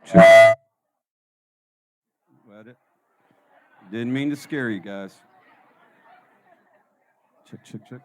Check. Well, didn't mean to scare you guys. Check, check, check.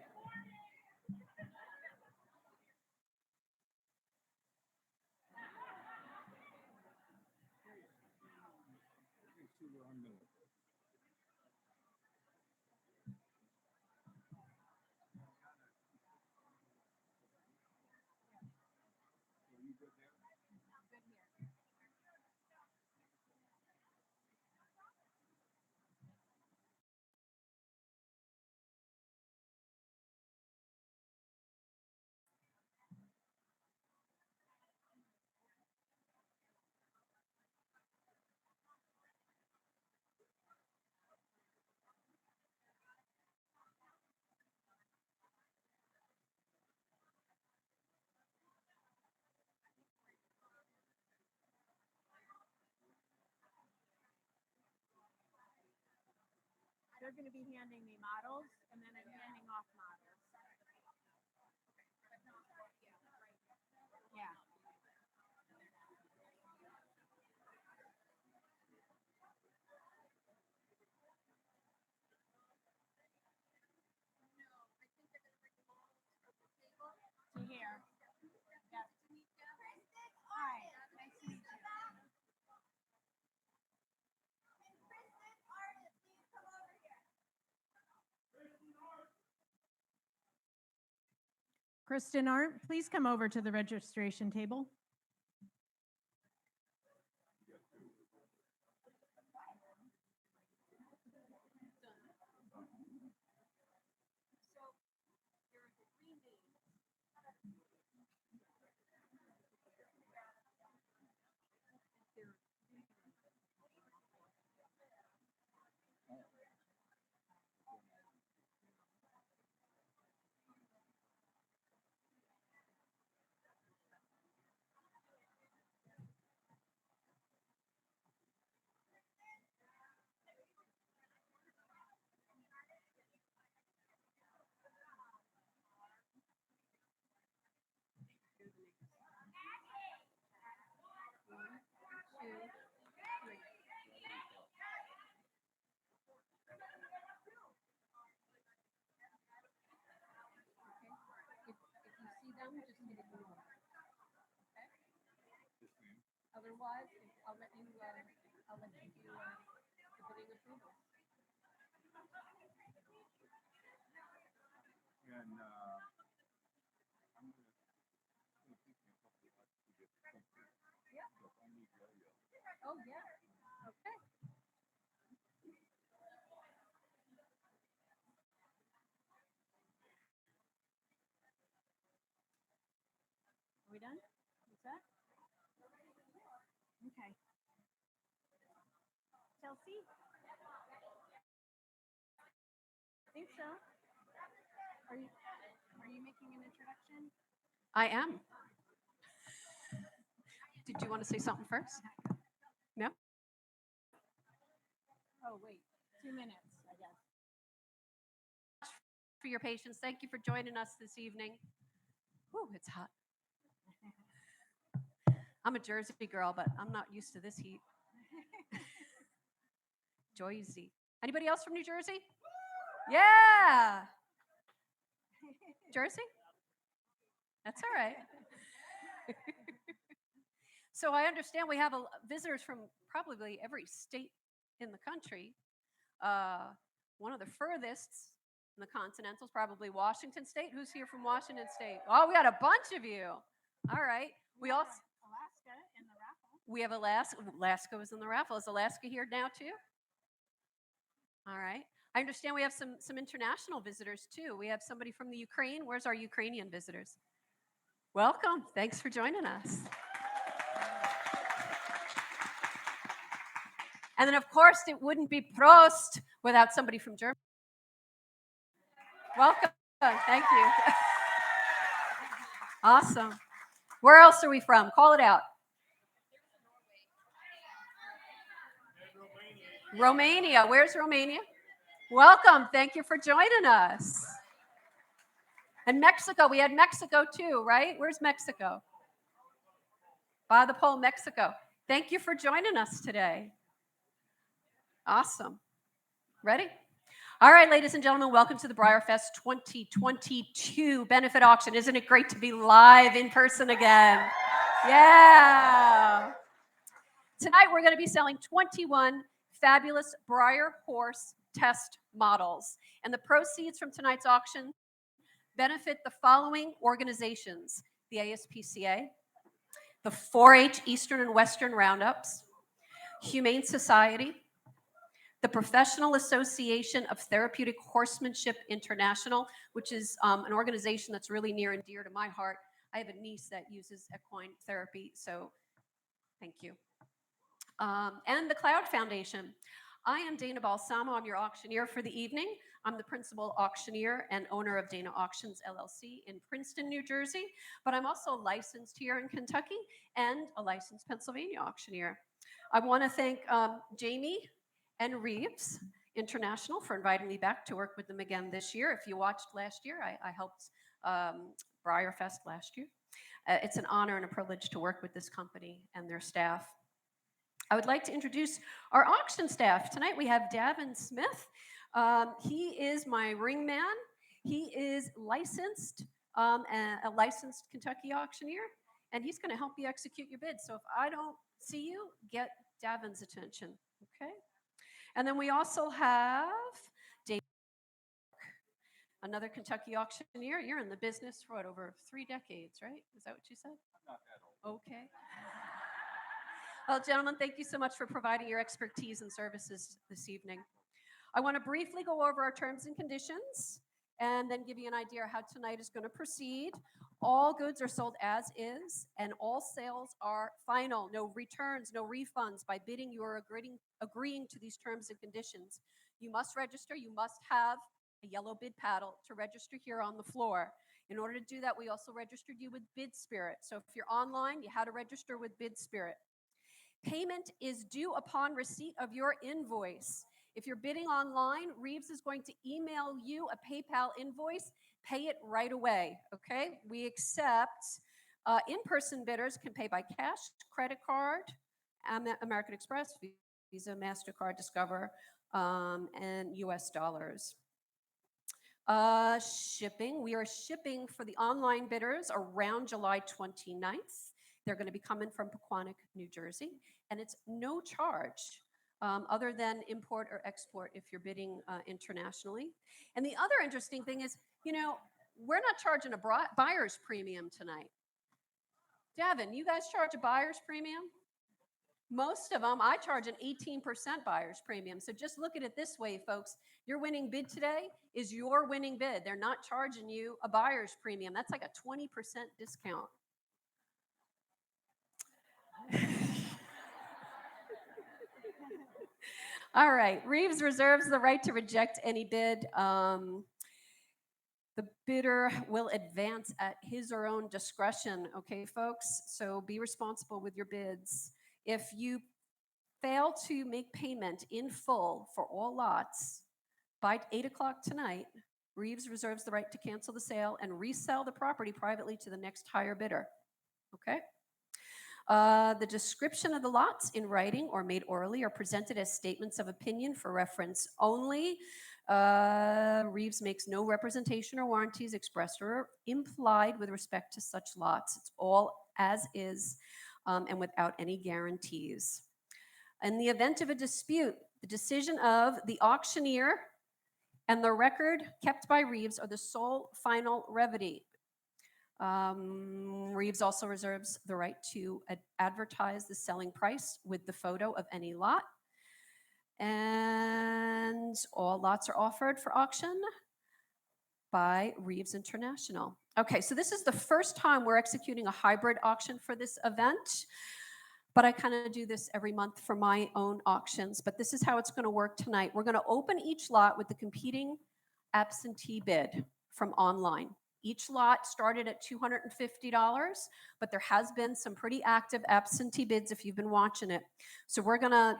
They're going to be handing me models, and then I'm handing off models. Yeah. To here. Yeah. Hi. Nice to meet you. Kristen Arndt, please come over to the registration table. Otherwise, I'll let you do the bidding approval. And Oh, yeah. Okay. Are we done? What's that? Okay. Chelsea? I think so. Are you making an introduction? I am. Did you want to say something first? No? Oh, wait. 2 minutes, I guess. For your patience. Thank you for joining us this evening. Whew, it's hot. I'm a Jersey girl, but I'm not used to this heat. Jersey. Anybody else from New Jersey? Yeah. Jersey? That's all right. So I understand we have visitors from probably every state in the country. One of the furthest in the Continentals, probably Washington State. Who's here from Washington State? Oh, we got a bunch of you. All right. We also Alaska in the raffle. We have Alaska. Alaska was in the raffle. Is Alaska here now too? All right. I understand we have some international visitors too. We have somebody from the Ukraine. Where's our Ukrainian visitors? Welcome. Thanks for joining us. And then, of course, it wouldn't be Prost without somebody from Germany. Welcome. Thank you. Awesome. Where else are we from? Call it out. Romania. Where's Romania? Welcome. Thank you for joining us. And Mexico. We had Mexico too, right? Where's Mexico? By the pole, Mexico. Thank you for joining us today. Awesome. Ready? All right, ladies and gentlemen, welcome to the Breyer Fest 2022 benefit auction. Isn't it great to be live in person again? Yeah. Tonight, we're going to be selling 21 fabulous Breyer horse test models. And the proceeds from tonight's auction benefit the following organizations: the ASPCA, the 4-H Eastern and Western Roundups, Humane Society, the Professional Association of Therapeutic Horsemanship International, which is an organization that's really near and dear to my heart. I have a niece that uses equine therapy, so thank you. And the Cloud Foundation. I am Dana Balsamo. I'm your auctioneer for the evening. I'm the principal auctioneer and owner of Dana Auctions LLC in Princeton, New Jersey, but I'm also licensed here in Kentucky and a licensed Pennsylvania auctioneer. I want to thank Jamie and Reeves International for inviting me back to work with them again this year. If you watched last year, I helped Breyer Fest last year. It's an honor and a privilege to work with this company and their staff. I would like to introduce our auction staff. Tonight we have Davin Smith. He is my ring man. He is licensed, a licensed Kentucky auctioneer, and he's going to help you execute your bid. So if I don't see you, get Davin's attention, okay? And then we also have Dave, another Kentucky auctioneer. You're in the business for what, over 3 decades, right? Is that what you said? I'm not that old. Okay. Well, gentlemen, thank you so much for providing your expertise and services this evening. I want to briefly go over our terms and conditions and then give you an idea of how tonight is going to proceed. All goods are sold as is, and all sales are final. No returns, no refunds. By bidding, you are agreeing to these terms and conditions. You must register. You must have a yellow bid paddle to register here on the floor. In order to do that, we also registered you with Bid Spirit. So if you're online, you had to register with Bid Spirit. Payment is due upon receipt of your invoice. If you're bidding online, Reeves is going to email you a PayPal invoice. Pay it right away, okay? We accept in-person bidders can pay by cash, credit card, American Express, Visa, MasterCard, Discover, and US dollars. Shipping, we are shipping for the online bidders around July 29th. They're going to be coming from Pequannock, New Jersey, and it's no charge other than import or export if you're bidding internationally. And the other interesting thing is, you know, we're not charging a buyer's premium tonight. Davin, you guys charge a buyer's premium? Most of them, I charge an 18% buyer's premium. So just look at it this way, folks. Your winning bid today is your winning bid. They're not charging you a buyer's premium. That's like a 20% discount. All right, Reeves reserves the right to reject any bid. The bidder will advance at his or own discretion, okay, folks? So be responsible with your bids. If you fail to make payment in full for all lots by 8 o'clock tonight, Reeves reserves the right to cancel the sale and resell the property privately to the next higher bidder, okay? The description of the lots in writing or made orally are presented as statements of opinion for reference only. Reeves makes no representation or warranties expressed or implied with respect to such lots. It's all as is and without any guarantees. In the event of a dispute, the decision of the auctioneer and the record kept by Reeves are the sole final remedy. Reeves also reserves the right to advertise the selling price with the photo of any lot. And all lots are offered for auction by Reeves International. Okay, so this is the first time we're executing a hybrid auction for this event, but I kind of do this every month for my own auctions, but this is how it's going to work tonight. We're going to open each lot with the competing absentee bid from online. Each lot started at $250, but there has been some pretty active absentee bids if you've been watching it. So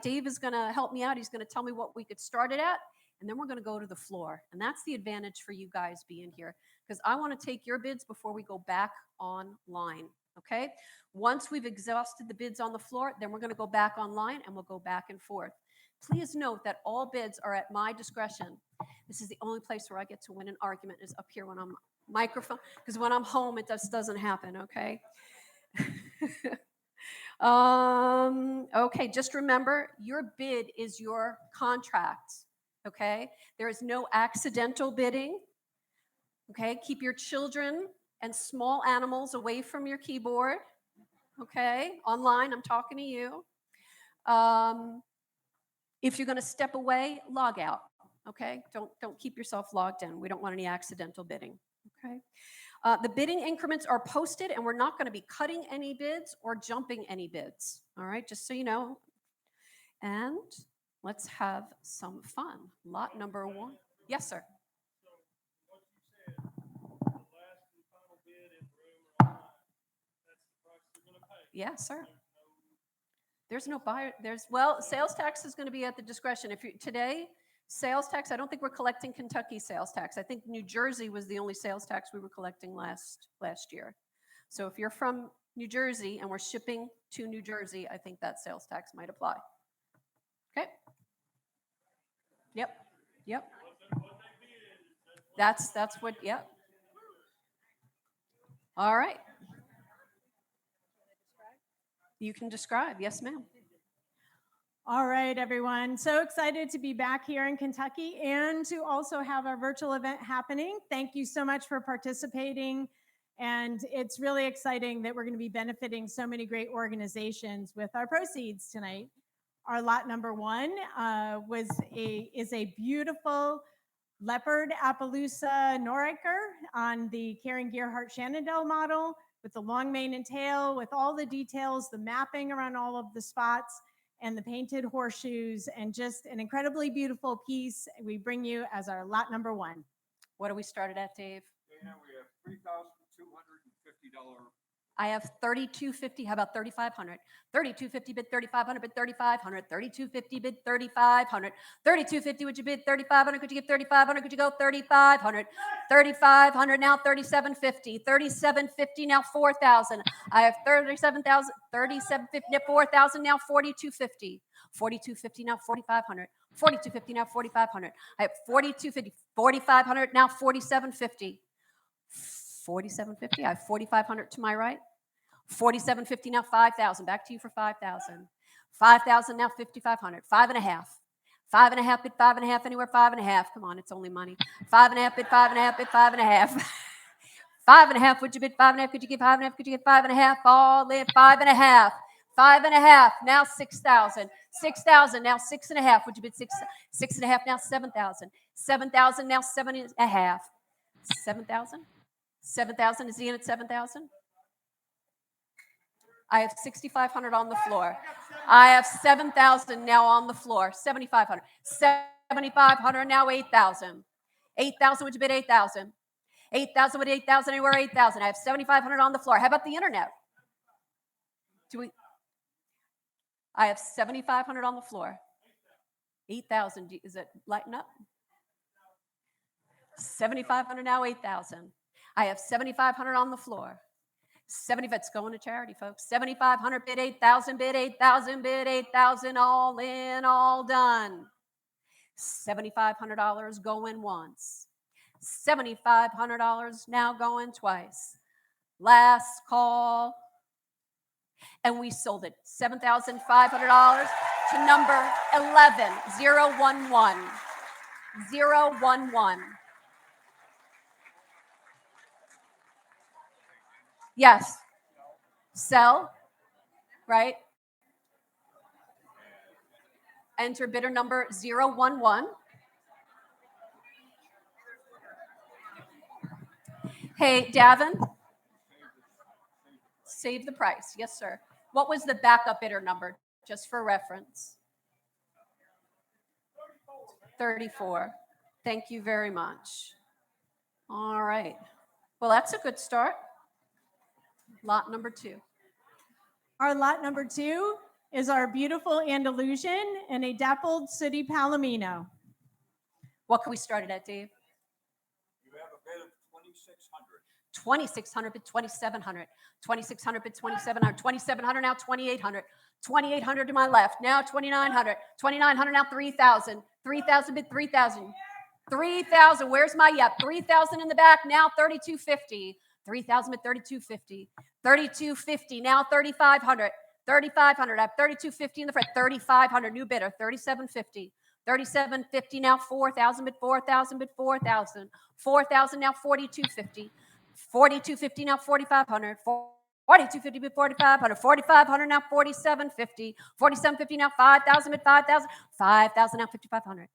Dave is gonna help me out. He's gonna tell me what we could start it at, and then we're gonna go to the floor. And that's the advantage for you guys being here, because I wanna take your bids before we go back online, Okay? Once we've exhausted the bids on the floor, then we're going to go back online and we'll go back and forth. Please note that all bids are at my discretion. This is the only place where I get to win an argument is up here when I'm microphone, because when I'm home, it just doesn't happen, okay? Okay, just remember, your bid is your contract, okay? There is no accidental bidding, okay? Keep your children and small animals away from your keyboard, okay? Online, I'm talking to you. If you're going to step away, log out, okay? Don't keep yourself logged in. We don't want any accidental bidding, okay? The bidding increments are posted, and we're not going to be cutting any bids or jumping any bids, all right? Just so you know. And let's have some fun. Lot number 1. Yes, sir. Yes, sir. There's no buyer. Well, sales tax is going to be at the discretion. Today, sales tax, I don't think we're collecting Kentucky sales tax. I think New Jersey was the only sales tax we were collecting last year. So if you're from New Jersey and we're shipping to New Jersey, I think that sales tax might apply. Okay? Yep. That's what, yep. All right. You can describe. Yes, ma'am. All right, everyone. So excited to be back here in Kentucky and to also have our virtual event happening. Thank you so much for participating. And it's really exciting that we're going to be benefiting so many great organizations with our proceeds tonight. Our lot number 1 is a beautiful leopard Appaloosa Norriker on the Karen Gearhart Shannondale model with the long mane and tail, with all the details, the mapping around all of the spots, and the painted horseshoes, and just an incredibly beautiful piece we bring you as our lot number 1. What do we started at, Dave? Yeah, we have $3,250. I have $3,250. How about $3,500? $3,250 bid $3,500 bid $3,500. $3,250 bid $3,500. $3,250. Would you bid $3,500? Could you give $3,500? Could you go $3,500? $3,500 now $3,750. $3,750 now $4,000. I have $37,000. $3,750 now $4,000 now $4,250. $4,250 now $4,500. $4,250 now $4,500. I have $4,250. $4,500 now $4,750. $4,750. I have $4,500 to my right. $4,750 now $5,000. Back to you for $5,000. $5,000 now $5,500. 5.5. 5.5 bid 5.5 anywhere 5.5. Come on, it's only money. 5.5 bid 5.5 bid 5.5. 5.5. Would you bid 5.5? Could you give 5.5? Could you give 5.5? All in 5.5. 5.5 now 6,000. 6,000 now 6.5. Would you bid 6? 6.5 now 7,000. 7,000 now 7.5. 7,000. 7,000 is Ian at 7,000. I have 6,500 on the floor. I have 7,000 now on the floor. 7,500. 7,500 now 8,000. 8,000. Would you bid 8,000? 8,000 with 8,000 anywhere 8,000. I have 7,500 on the floor. How about the internet? I have 7,500 on the floor. 8,000. Is it lighten up? 7,500 now 8,000. I have 7,500 on the floor. 70, it's going to charity, folks. 7,500 bid 8,000, bid 8,000, bid 8,000, all in, all done. $7,500 going once. $7,500 now going twice. Last call. And we sold it. $7,500 to number 11, 011. 011. Yes. Sell, right? Enter bidder number 011. Hey, Davin. Save the price. Yes, sir. What was the backup bidder number, just for reference? 34. Thank you very much. All right. Well, that's a good start. Lot number 2. Our lot number 2 is our beautiful Andalusian and a dappled sooty Palomino. What can we start it at, Dave? You have a bid of $2,600. 2,600 bid 2,700. 2,600 bid 2,700. 2,700 now 2,800. 2,800 to my left. Now 2,900. 2,900 now 3,000. 3,000 bid 3,000. 3,000. Where's my yep? 3,000 in the back. Now 3,250. 3,000 bid 3,250. 3,250 now 3,500. 3,500. I have 3,250 in the front. 3,500. New bidder. 3,750. 3,750 now 4,000 bid 4,000 bid 4,000. 4,000 now 4,250. 4,250 now 4,500. 4,250 bid 4,500. 4,500 now 4,750. 4,750 now 5,000 bid 5,000. 5,000 now 5,500.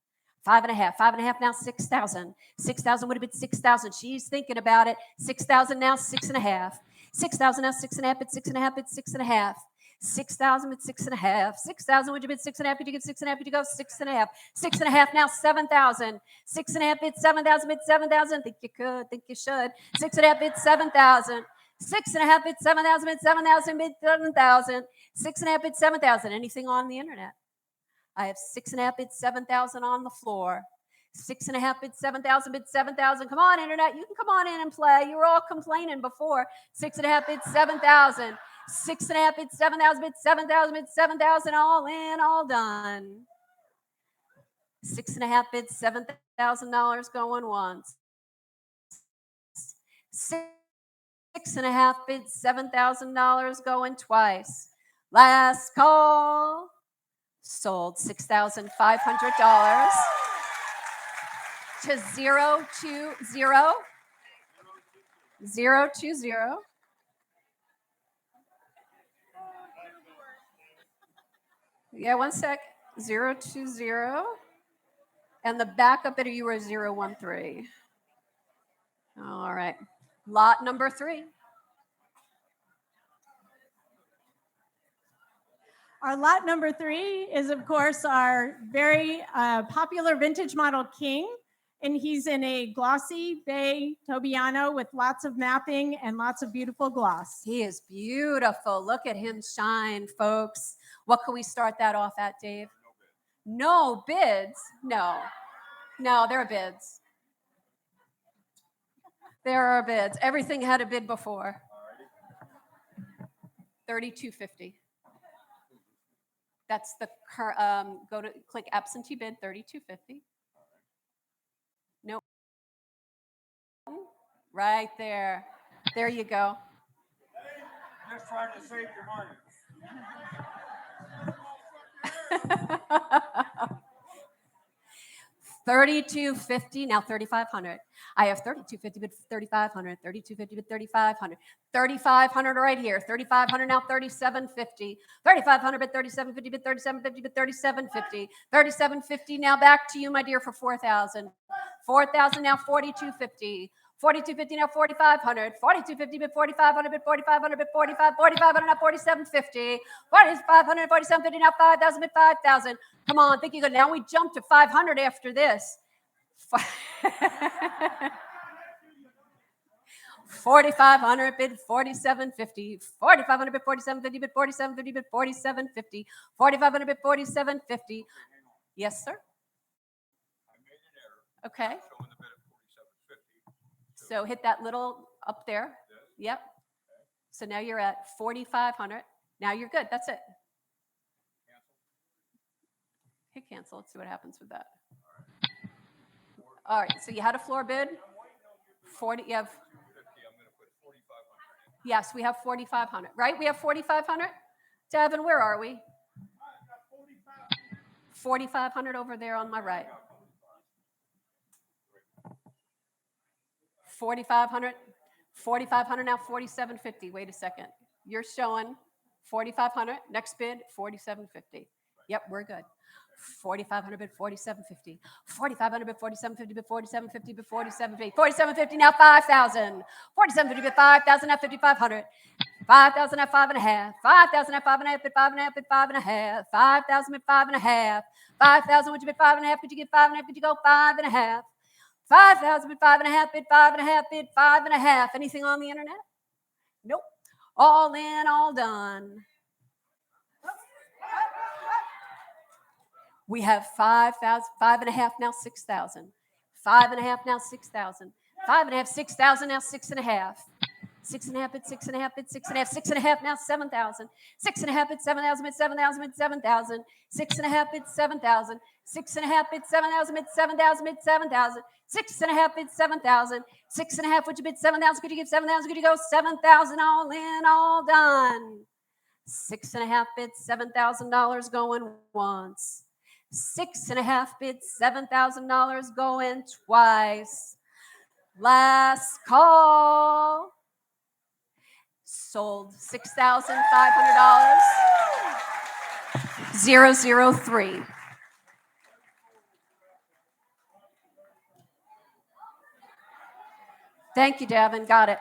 5.5. 5.5 now 6,000. 6,000 would have been 6,000. She's thinking about it. 6,000 now 6.5. 6,000 now 6.5 bid 6.5 bid 6.5. 6,000 bid 6.5. 6,000 would you bid 6.5? Could you give 6.5? Could you go 6.5? 6.5 now 7,000. 6.5 bid 7,000 bid 7,000. Think you could, think you should. 6.5 bid 7,000. 6.5 bid 7,000 bid 7,000 bid 7,000. 6.5 bid 7,000. Anything on the internet? I have 6.5 bid 7,000 on the floor. 6.5 bid 7,000 bid 7,000. Come on, internet, you can come on in and play. You were all complaining before. 6.5 bid 7,000. 6.5 bid 7,000 bid 7,000 bid 7,000. All in, all done. 6.5 bid $7,000 going once. 6.5 bid $7,000 going twice. Last call. Sold $6,500 to 020 020. Yeah, one sec. 020. And the backup bidder, you were 013. All right. Lot number 3. Our lot number 3 is, of course, our very popular vintage model King. And he's in a glossy bay Tobiano with lots of mapping and lots of beautiful gloss. He is beautiful. Look at him shine, folks. What can we start that off at, Dave? No bids? No, there are bids. There are bids. Everything had a bid before. 3,250. That's the go to click absentee bid 3,250. Nope. Right there. There you go. Just trying to save your money. $3,250 now 3,500. I have 3,250 bid 3,500. 3,250 bid 3,500. 3,500 right here. 3,500 now 3,750. 3,500 bid 3,750 bid 3,750 bid 3,750. 3,750 now back to you, my dear, for 4,000. 4,000 now 4,250. 4,250 now 4,500. 4,250 bid 4,500 bid 4,500 bid 4,500 now 4,750. 4,500 4,750 now 5,000 bid 5,000. Come on, think you go. Now we jump to 500 after this. 4,500 bid 4,750. 4,500 bid 4,750 bid 4,750 bid 4,750. 4,500 bid 4,750. Yes, sir. I made an error. Okay. Showing the bid at 4,750. So hit that little up there. Yep. So now you're at 4,500. Now you're good. That's it. Hit cancel. Let's see what happens with that. All right. So you had a floor bid. 40. You have. 250, I'm going to put 4,500. Yes, we have 4,500. Right? We have 4,500. Devin, where are we? 4,500 over there on my right. 4,500. 4,500 now 4,750. Wait a second. You're showing 4,500. Next bid 4,750. Yep, we're good. 4,500 bid 4,750. 4,500 bid 4,750 bid 4,750 bid 4,750. 4,750 now 5,000. 4,750 bid 5,000 now 5,500. 5,000 at 5.5. 5,000 at 5.5 bid 5.5 bid 5.5. 5,000 bid 5.5. 5,000 would you bid 5.5? Could you get 5.5? Could you go 5.5? 5,000 bid 5.5 bid 5.5 bid 5.5. Anything on the internet? Nope. All in, all done. We have 5,000, 5.5 now 6,000. 5.5 now 6,000. 5.5, 6,000, now 6.5. 6.5 bid, 6.5 bid, 6.5, 6.5, now 7,000. 6.5 bid, 7,000 bid, 7,000 bid, 7,000. 6.5 bid, 7,000. 6.5 bid, 7,000 bid, 7,000 bid, 7,000. 6.5 bid, 7,000. 6.5, would you bid 7,000? Could you give 7,000? Could you go 7,000 all in, all done? 6.5 bid, $7,000 going once. 6.5 bid, $7,000 going twice. Last call. Sold $6,500. 003. Thank you, Devin. Got it.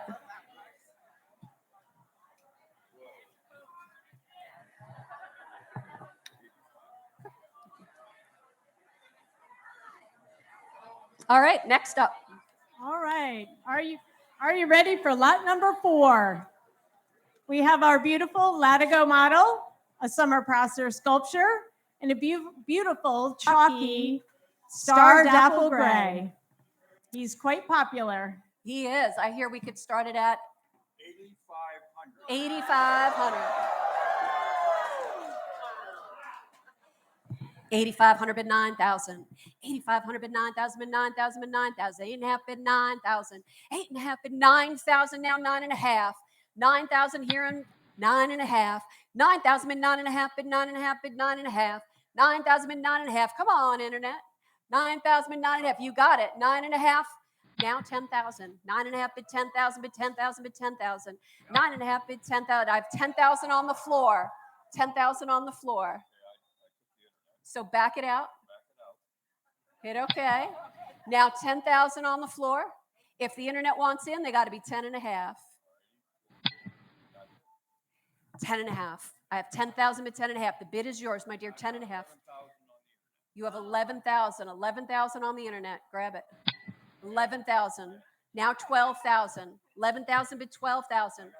All right, next up. All right. Are you ready for lot number 4? We have our beautiful Latigo model, a summer plaster sculpture, and a beautiful chalky star dapple gray. He's quite popular. He is. I hear we could start it at 8,500. 8,500. 8,500 bid 9,000. 8,500 bid 9,000 bid 9,000 bid 9,000. 8.5 bid 9,000. 8.5 bid 9,000. Now 9.5. 9,000 here and 9.5. 9,000 bid 9.5 bid 9.5 bid 9.5. 9,000 bid 9.5. Come on, internet. 9,000 bid 9.5. You got it. 9.5. Now 10,000. 9.5 bid 10,000 bid 10,000 bid 10,000. 9.5 bid 10,000. I have 10,000 on the floor. 10,000 on the floor. So back it out. Hit okay. Now 10,000 on the floor. If the internet wants in, they got to be 10.5. 10.5. I have 10,000 bid 10.5. The bid is yours, my dear. 10.5. You have 11,000. 11,000 on the internet. Grab it. 11,000. Now 12,000. 11,000 bid 12,000.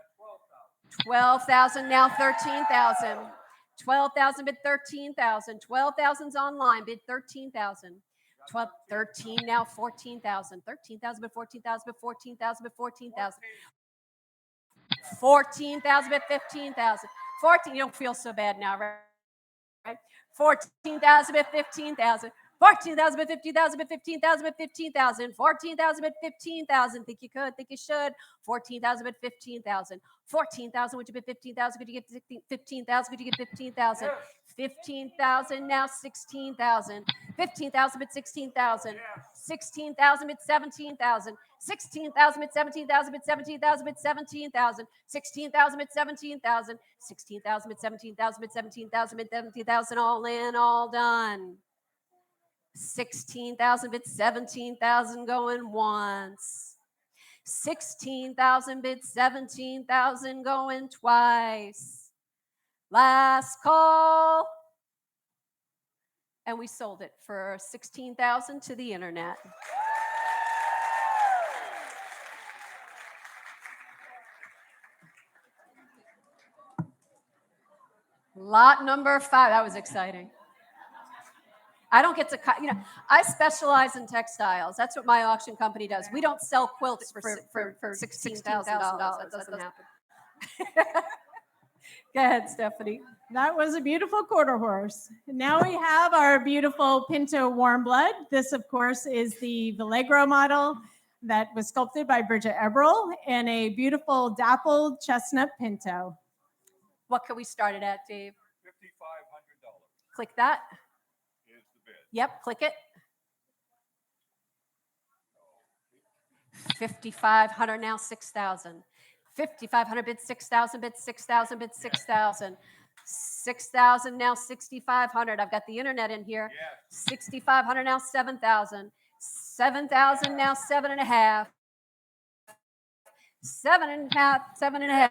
12,000. Now 13,000. 12,000 bid 13,000. 12,000's online. Bid 13,000. 12, 13 now 14,000. 13,000 bid 14,000 bid 14,000 bid 14,000. 14,000 bid 15,000. 14. You don't feel so bad now, right? 14,000 bid 15,000. 14,000 bid 15,000 bid 15,000 bid 15,000. 14,000 bid 15,000. Think you could, think you should. 14,000 bid 15,000. 14,000, would you bid 15,000? Could you get 15,000? Could you get 15,000? 15,000, now 16,000. 15,000 bid 16,000. 16,000 bid 17,000. 16,000 bid 17,000 bid 17,000 bid 17,000. 16,000 bid 17,000. 16,000 bid 17,000 bid 17,000 bid 17,000. All in, all done. 16,000 bid 17,000 going once. 16,000 bid 17,000 going twice. Last call. And we sold it for 16,000 to the internet. Lot number 5. That was exciting. I don't get to, I specialize in textiles. That's what my auction company does. We don't sell quilts for $16,000. That doesn't happen. Go ahead, Stephanie. That was a beautiful quarter horse. Now we have our beautiful Pinto warm blood. This, of course, is the Vallegro model that was sculpted by Bridget Eberl in a beautiful dappled chestnut Pinto. What can we start it at, Dave? $5,500 Click that. is the bid. Yep, click it. 5,500, now 6,000. 5,500 bid 6,000 bid 6,000 bid 6,000. 6,000 now 6,500. I've got the internet in here. Yes. 6,500 now 7,000. 7,000 now 7.5. 7.5. 7.5.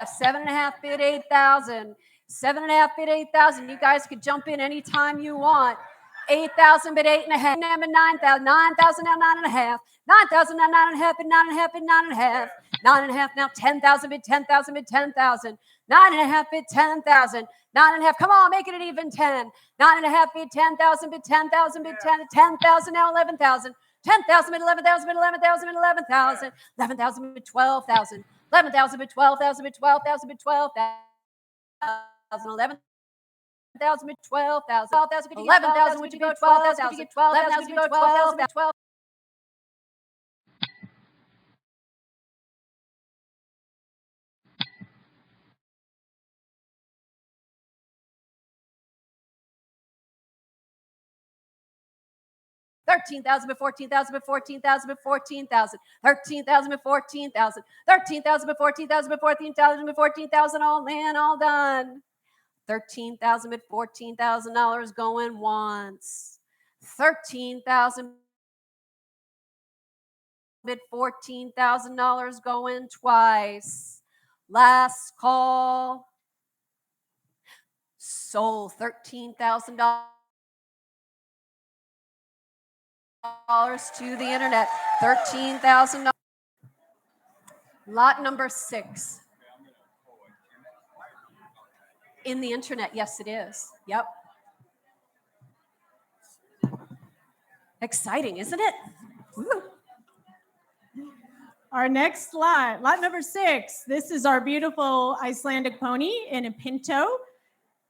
7.5 bid 8,000. 7.5 bid 8,000. You guys could jump in anytime you want. 8,000 bid 8.5. 9,000. 9,000 now 9.5. 9,000 now 9.5 bid 9.5 bid 9.5. 9.5 now 10,000 bid 10,000 bid 10,000. 9.5 bid 10,000. 9.5. Come on, make it an even 10. 9.5 bid 10,000 bid 10,000 bid 10. 10,000 now 11,000. 10,000 bid, 11,000 bid, 11,000 bid, 11,000, 11,000 bid, 12,000, 11,000 bid, 12,000 bid, 12,000 bid, 12,000, 11,000 bid, 12,000, 11,000 would you go 12,000, would you get 12,000, would you go 12,000, 12,000. 13,000 but 14,000 but 14,000 but 14,000. 13,000 but 14,000. 13,000 but 14,000 but 14,000 but 14,000 all in, all done. 13,000 but $14,000 going once. 13,000 but $14,000 going twice. Last call. Sold $13,000 to the internet. $13,000. Lot number 6. In the internet, yes, it is. Yep. Exciting, isn't it? Woo. Our next lot number 6. This is our beautiful Icelandic pony in a pinto,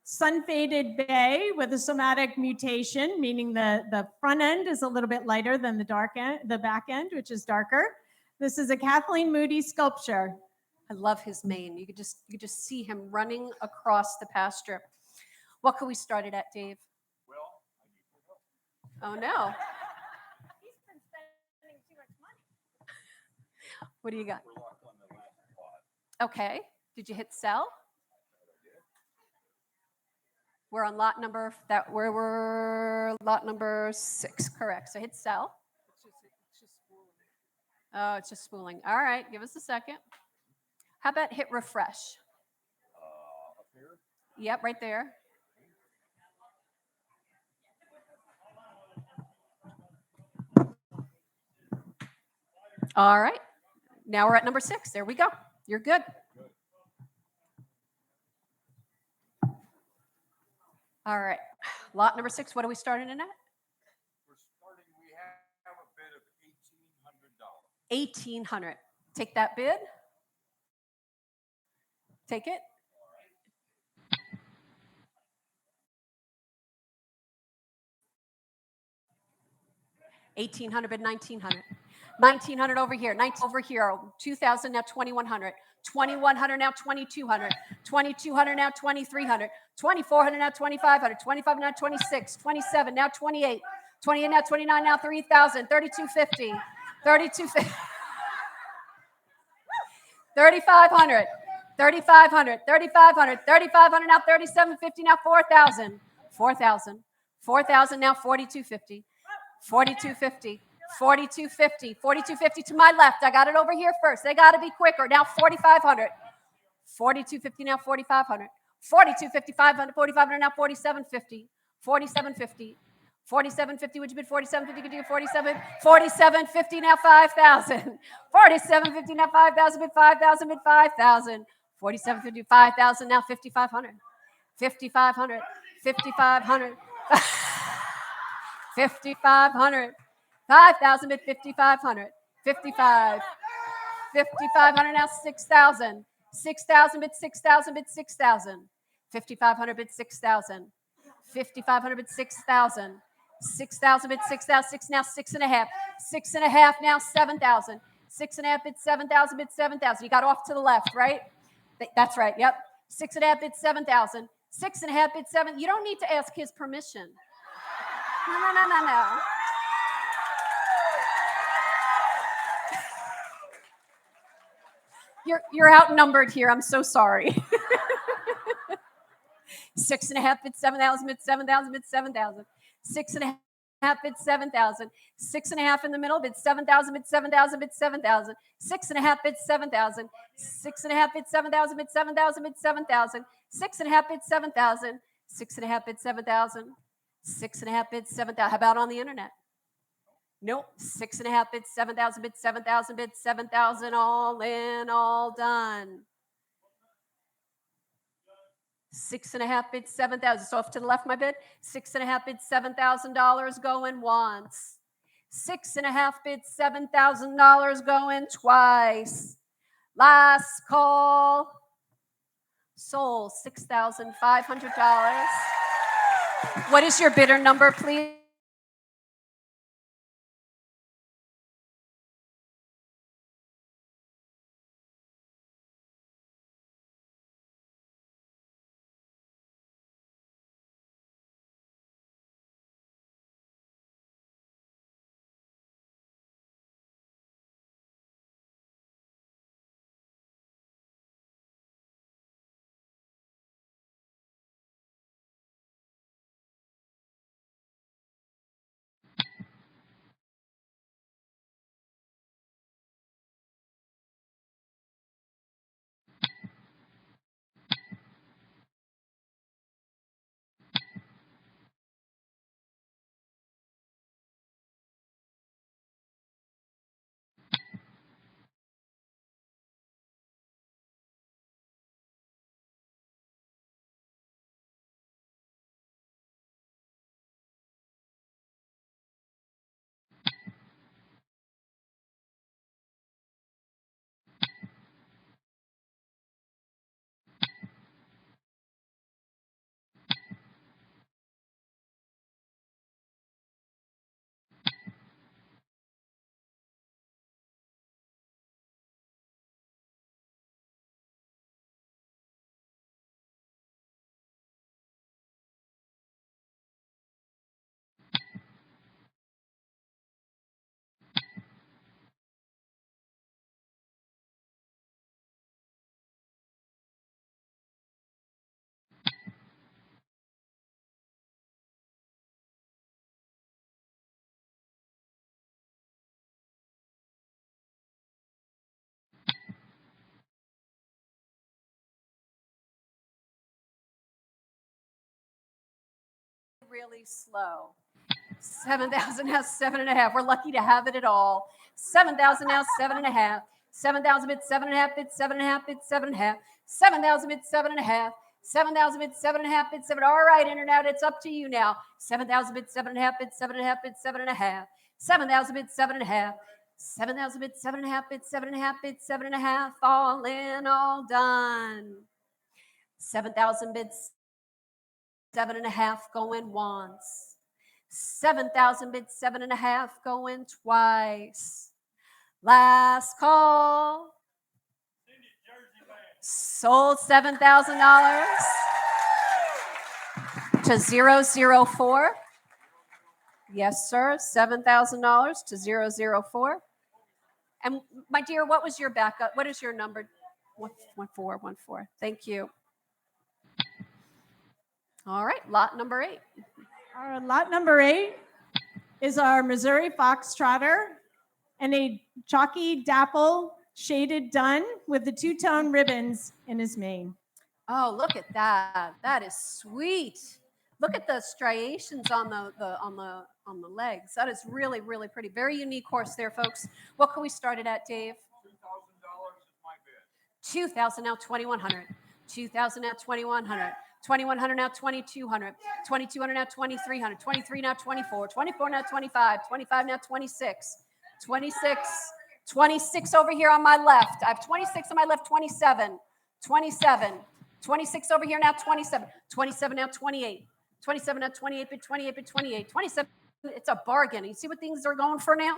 sun-faded bay with a somatic mutation, meaning the front end is a little bit lighter than the back end, which is darker. This is a Kathleen Moody sculpture. I love his mane. You could just see him running across the pasture. What could we start it at, Dave? Well, I need your help. Oh no. He's been spending too much money. What do you got? We're locked on the last lot. Okay. Did you hit sell? We're on lot number we're lot number 6, correct. So hit sell. Oh, it's just spooling. All right, give us a second. How about hit refresh? Up here? Yep, right there. All right. Now we're at number 6. There we go. You're good. All right. Lot number 6, what are we starting in at? We're starting, we have a bid of $1,800. 1,800. Take that bid. Take it. $1,800 bid, 1,900. 1,900 over here. 19 over here. 2,000 now 2,100. 2,100 now 2,200. 2,200 now 2,300. 2,400 now 2,500. 2,500 now 26. 27 now 28. 28 now 29 now 3,000. 3,250. 3,250. 3,500. 3,500. 3,500. 3,500 now 3,750 now 4,000. 4,000. 4,000 now 4,250. 4,250. 4,250. 4,250 to my left. I got it over here first. They got to be quicker. Now 4,500. 4,250 now 4,500. 4,250, 500, 4,500 now 4,750. 4,750. 4,750, would you bid 4,750? Could you get 47? 4,750 now 5,000. 4,750 now 5,000, bid 5,000, bid 5,000. 4,750, 5,000 now 5,500. 5,500. 5,500. 5,500. 5,000 bid 5,500. 55. 5,500 now 6,000. 6,000 bid 6,000 bid 6,000. 5,500 bid 6,000. 5,500 bid 6,000. 6,000 bid 6,000. 6 now 6.5. 6.5 now 7,000. 6.5 bid 7,000 bid 7,000. You got off to the left, right? That's right. Yep. 6.5 bid 7,000. 6.5 bid 7. You don't need to ask his permission. No. You're outnumbered here. I'm so sorry. 6.5 bid 7,000 bid 7,000 bid 7,000. 6.5 bid 7,000. 6.5 in the middle bid 7,000 bid 7,000 bid 7,000. 6.5 bid 7,000. 6.5 bid 7,000 bid 7,000 bid 7,000. 6.5 bid 7,000. 6.5 bid 7,000. 6.5 bid 7,000. How about on the internet? Nope. 6.5 bid 7,000 bid 7,000 bid 7,000. All in, all done. 6.5 bid 7,000. So off to the left, my bid. 6.5 bid $7,000 going once. 6.5 bids, $7,000 going twice. Last call. Sold $6,500. What is your bidder number, please? Really slow. 7,000 now, 7.5. We're lucky to have it at all. 7,000 now, 7.5. 7,000 bid, 7.5 bid, 7.5 bid, 7.5. 7,000 bid, 7.5. 7,000 bid, 7.5 bid, 7. All right, Internet, it's up to you now. 7,000 bid, 7.5 bid, 7.5 bid, 7.5. 7,000 bid, 7.5. 7,000 bid, 7.5 bid, 7.5 bid, 7.5. All in, all done. 7,000 bids, 7.5 going once. 7,000 bids, 7.5 going twice. Last call. Sold $7,000 to 004. Yes, sir. $7,000 to 004. And my dear, what was your backup? What is your number? 1414. Thank you. All right, lot number 8. Our lot number 8 is our Missouri Foxtrotter and a chalky dapple shaded dun with the two-tone ribbons in his mane. Oh, look at that. That is sweet. Look at the striations on the legs. That is really, really pretty. Very unique horse there, folks. What can we start it at, Dave? $2,000 is my bid. 2,000 now, 2,100. 2,000 now, 2,100. 2,100 now, 2,200. 2,200 now, 2,300. 23 now, 24. 24 now, 25. 25 now, 26. 26. 26 over here on my left. I have 26 on my left, 27. 27. 26 over here now, 27. 27 now, 28. 27 now, 28 bid, 28 bid, 28. 27. It's a bargain. You see what things are going for now?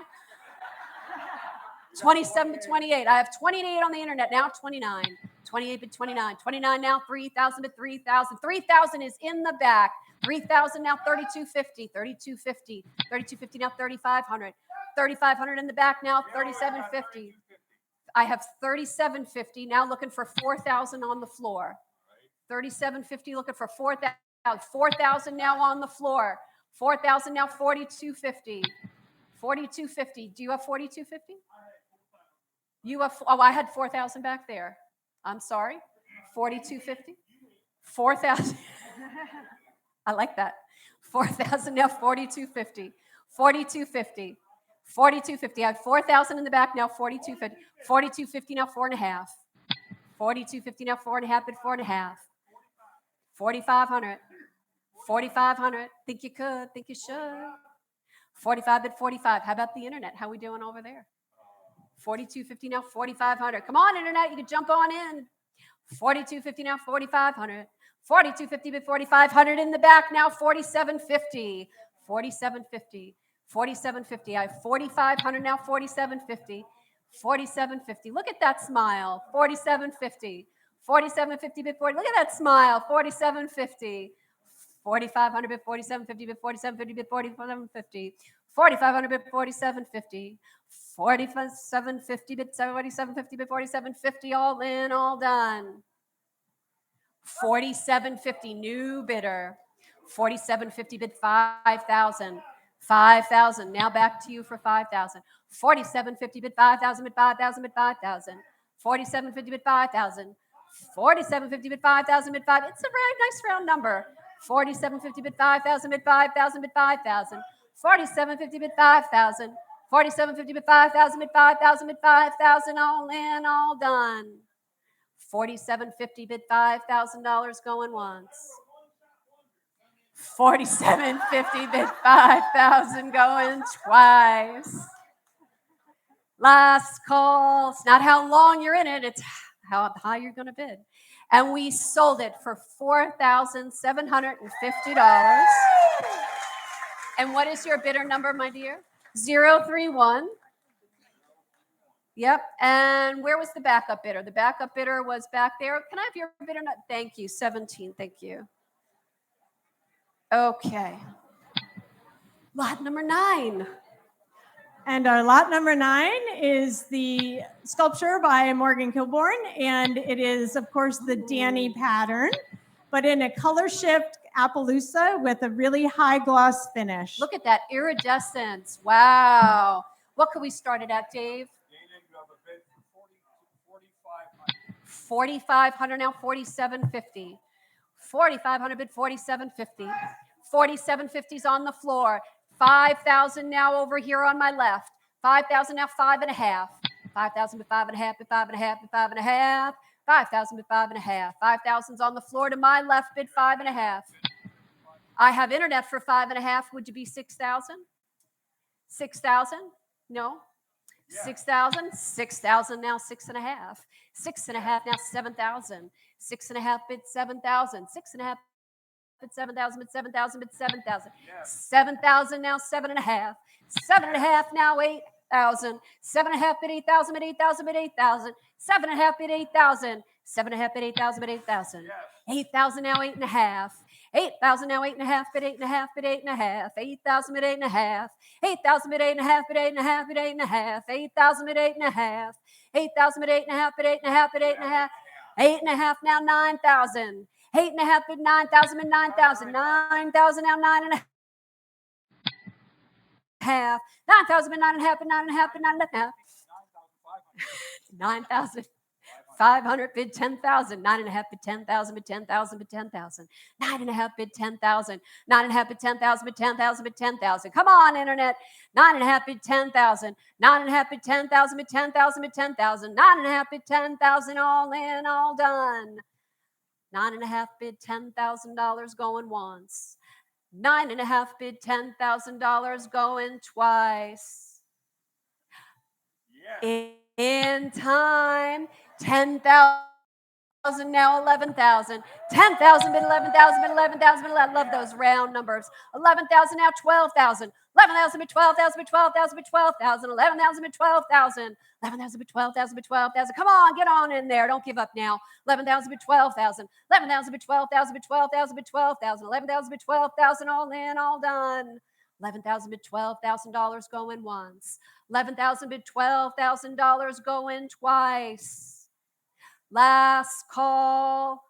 27 to 28. I have 28 on the internet now, 29. 28 bid 29. 29 now, 3,000 bid 3,000. 3,000 is in the back. 3,000 now, 3,250. 3,250. 3,250 now, 3,500. 3,500 in the back now, 3,750. I have 3,750 now looking for 4,000 on the floor. 3,750 looking for 4,000. 4,000 now on the floor. 4,000 now, 4,250. 4,250. Do you have 4,250? You have, oh, I had 4,000 back there. I'm sorry. 4,250. 4,000. I like that. 4,000 now, 4,250. 4,250. 4,250. I have 4,000 in the back now, 4,250. 4,250 now, 4.5. 4,250 now, 4.5 bid 4.5. 4,500. 4,500. Think you could, think you should. 45 bid 45. How about the internet? How we doing over there? 42.50 now, 4,500. Come on, internet, you can jump on in. 42.50 now, 4,500. 42.50 bid 4,500 in the back now, 47.50. 47.50. 47.50. I have 4,500 now, 47.50. 47.50. Look at that smile. 47.50. 47.50 bid 40. Look at that smile. 47.50. 4,500 bid 47.50 bid 47.50 bid 47.50. 4,500 bid 47.50. 47.50 bid 47.50 bid 47.50. All in, all done. 47.50 new bidder. 47.50 bid 5,000. 5,000. Now back to you for 5,000. 47.50 bid 5,000 bid 5,000 bid 5,000. 47.50 bid 5,000. 47.50 bid 5,000 bid 5. It's a very nice round number. 47.50 bid 5,000 bid 5,000 bid 5,000. 47.50 bid 5,000. 47.50 bid 5,000 bid 5,000 bid 5,000. All in, all done. 47.50 bid $5,000 going once. 47.50 bid 5,000 going twice. Last call. It's not how long you're in it, it's how high you're going to bid. And we sold it for $4,750. And what is your bidder number, my dear? 031. Yep. And where was the backup bidder? The backup bidder was back there. Can I have your bidder? Thank you. 17. Thank you. Okay. Lot number 9. And our lot number 9 is the sculpture by Morgan Kilborn. And it is, of course, the Danny pattern, but in a color shift Appaloosa with a really high gloss finish. Look at that iridescence. Wow. What could we start it at, Dave? 4,500 now, 47.50. 4,500 bid 47.50. 47.50's on the floor. 5,000 now over here on my left. 5,000 now, 5.5. 5,000 bid 5.5 bid 5.5 bid 5.5. 5,000 bid 5.5. 5,000's on the floor to my left, bid 5.5. I have internet for 5.5. Would you be 6,000? 6,000? No. 6,000. 6,000 now, 6.5. 6.5 now, 7,000. 6.5 bid 7,000. 6.5 bid 7,000 bid 7,000 bid 7,000. 7,000 now, 7.5. 7.5 now, 8,000. 7.5 bid 8,000 bid 8,000 bid 8,000. 7.5 bid 8,000. 7.5 bid 8,000 bid 8,000. 8,000 now, 8.5. 8,000 now, 8.5 bid 8.5 bid 8.5. 8,000 bid 8.5. 8,000 bid 8.5 bid 8.5 bid 8.5. 8,000 bid 8.5. 8,000 bid 8.5 bid 8.5 bid 8.5. 8.5 now, 9,000. 8.5 bid 9,000 bid 9,000. 9,000 now, 9.5. 9,000 bid 9.5 bid 9.5 bid 9.5. 9,000. 500 bid 10,000. 9.5 bid 10,000 bid 10,000 bid 10,000. 9.5 bid 10,000. 9.5 bid 10,000 bid 10,000 bid 10,000. Come on, internet. 9.5 bid 10,000. 9.5 bid 10,000 bid 10,000 bid 10,000. 9.5 bid 10,000. All in, all done. 9.5 bid $10,000 going once. 9.5 bid $10,000 going twice. In time. 10,000 now, 11,000. 10,000 bid 11,000 bid 11,000 bid 11,000. I love those round numbers. 11,000 now, 12,000. 11,000 bid 12,000 bid 12,000 bid 12,000. 11,000 bid 12,000. 11,000 bid 12,000 bid 12,000. Come on, get on in there. Don't give up now. 11,000 bid 12,000. 11,000 bid 12,000 bid 12,000 bid 12,000. 11,000 bid 12,000. All in, all done. 11,000 bid $12,000 going once. 11,000 bid $12,000 going twice. Last call.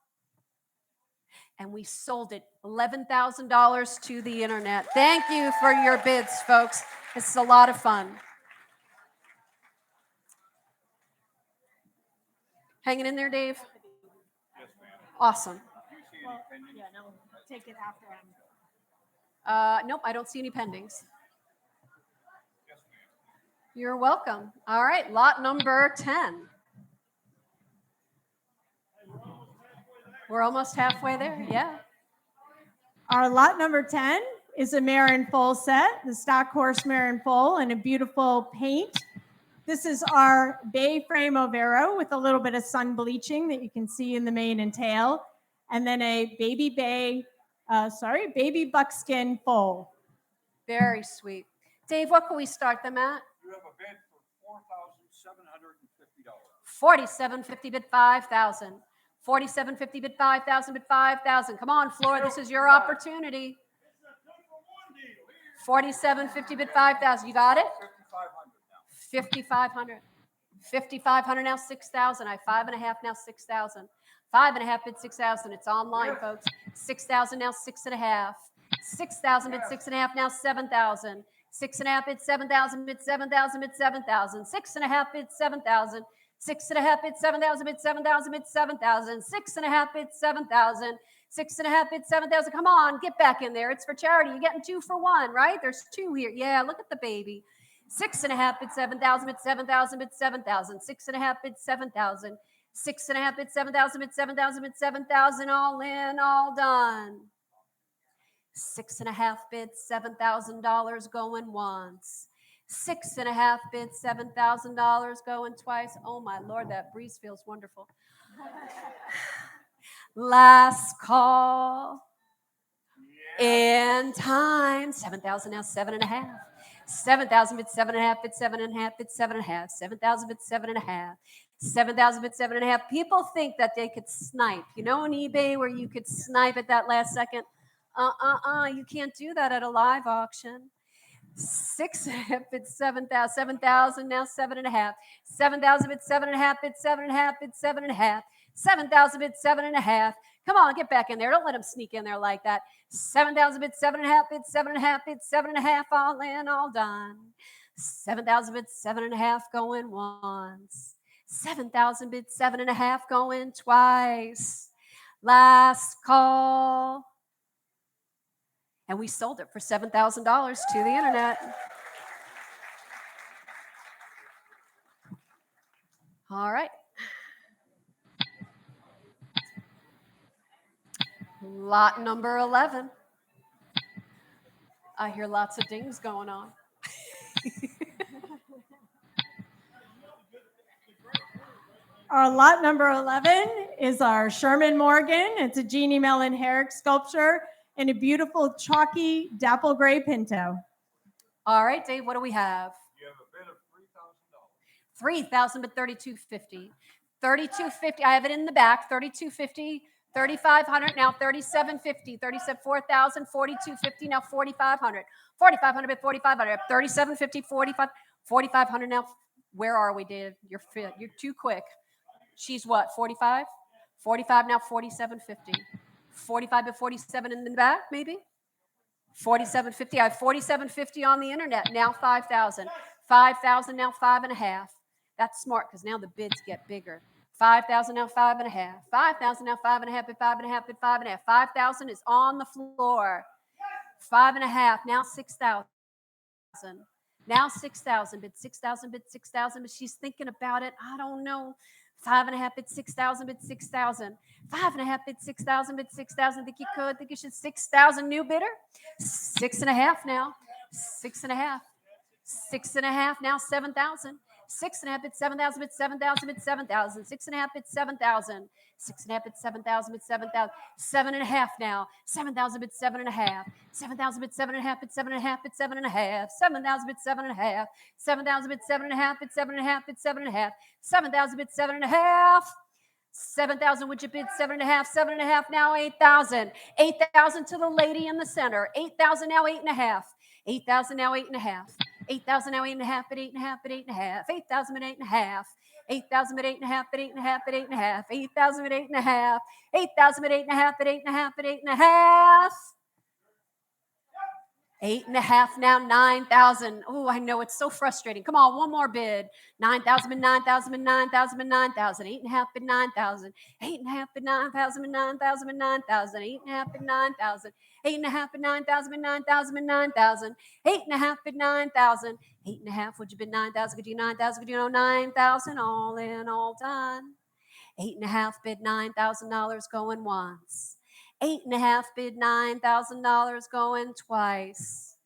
And we sold it $11,000 to the internet. Thank you for your bids, folks. This is a lot of fun. Hanging in there, Dave? Yes, ma'am. Awesome. Do you see any pending? Yeah, no, take it after Nope, I don't see any pendings. Yes, ma'am. You're welcome. All right, lot number 10. We're almost halfway there, yeah. Our lot number 10 is a mare and foal set, the stock horse mare and foal in a beautiful paint. This is our bay frame Overo with a little bit of sun bleaching that you can see in the mane and tail. And then a baby buckskin foal. Very sweet. Dave, what can we start them at? You have a bid for $4,750. 4750 bid 5,000. 4750 bid 5,000 bid 5,000. Come on, Flora, this is your opportunity. 4750 bid 5,000. You got it? 5,500 now. 5,500. 5,500 now 6,000. I have 5.5 now 6,000. 5.5 bid 6,000. It's online, folks. 6,000 now 6.5. 6,000 bid 6.5 now 7,000. 6.5 bid 7,000 bid 7,000 bid 7,000. 6.5 bid 7,000. 6.5 bid 7,000 bid 7,000 bid 7,000. 6.5 bid 7,000. 6.5 bid 7,000. Come on, get back in there. It's for charity. You're getting 2 for 1, right? There's 2 here. Yeah, look at the baby. 6.5 bid 7,000 bid 7,000 bid 7,000. 6.5 bid 7,000. 6.5 bid 7,000 bid 7,000 bid 7,000. All in, all done. 6.5 bid $7,000 going once. 6.5 bid $7,000 going twice. Oh my Lord, that breeze feels wonderful. Last call. In time. 7,000 now 7.5. 7,000 bid 7.5 bid 7.5 bid 7.5. 7,000 bid 7.5. 7,000 bid 7.5. People think that they could snipe. You know on eBay where you could snipe at that last second? You can't do that at a live auction. 6.5 bid 7,000. 7,000 now 7.5. 7,000 bid 7.5 bid 7.5 bid 7.5. 7,000 bid 7.5. Come on, get back in there. Don't let them sneak in there like that. 7,000 bid 7.5 bid 7.5 bid 7.5. All in, all done. 7,000 bid 7.5 going once. 7,000 bid 7.5 going twice. Last call. And we sold it for $7,000 to the internet. All right. Lot number 11. I hear lots of dings going on. Our lot number 11 is our Sherman Morgan. It's a Jeannie Mellon Herrick sculpture in a beautiful chalky dapple gray Pinto. All right, Dave, what do we have? You have a bid of $3,000. 3,000 but 3,250. 3,250. I have it in the back. 3,250. 3,500 now 3,750. 4,000. 4,250 now 4,500. 4,500 but 4,500. 3,750. 4,500 now. Where are we, Dave? You're too quick. She's what? 45. 45 now 4,750. 45 but 47 in the back, maybe. 4,750. I have 4,750 on the internet. Now 5,000. 5,000 now 5.5. That's smart because now the bids get bigger. 5,000 now 5.5. 5,000 now 5.5 bid 5.5 bid 5.5. 5,000 is on the floor. 5.5 now 6,000. Now 6,000 bid 6,000 bid 6,000. But she's thinking about it. I don't know. 5.5 bid 6,000 bid 6,000. 5.5 bid 6,000 bid 6,000. Think you could? Think you should? 6,000 new bidder. 6.5 now. 6.5. 6.5 now 7,000. 6.5 bid 7,000 bid 7,000 bid 7,000. 6.5 bid 7,000. 6.5 bid 7,000 bid 7,000. 7.5 now. 7,000 bid 7.5. 7,000 bid 7.5 bid 7.5 bid 7.5. 7,000 bid 7.5. 7,000 bid 7.5 bid 7.5 bid 7.5. 7,000 bid 7.5. 7,000, would you bid 7.5? 7.5 now 8,000. 8,000 to the lady in the center. 8,000 now 8.5. 8,000 now 8.5. 8,000 now 8.5 bid 8.5 bid 8.5. 8,000 bid 8.5. 8,000 bid 8.5 bid 8.5 bid 8.5. 8,000 bid 8.5. 8,000 bid 8.5 bid 8.5 bid 8.5. 8.5 now 9,000. Oh, I know it's so frustrating. Come on, one more bid. 9,000 bid 9,000 bid 9,000 bid 9,000. 8.5 bid 9,000. 8.5 bid 9,000 bid 9,000 bid 9,000. 8.5 bid 9,000. 8.5 bid 9,000 bid 9,000 bid 9,000. 8.5 bid 9,000. 8.5, would you bid 9,000? Could you 9,000? Could you know 9,000? All in, all done. 8.5 bid $9,000 going once. 8.5 bid, $9,000 going twice.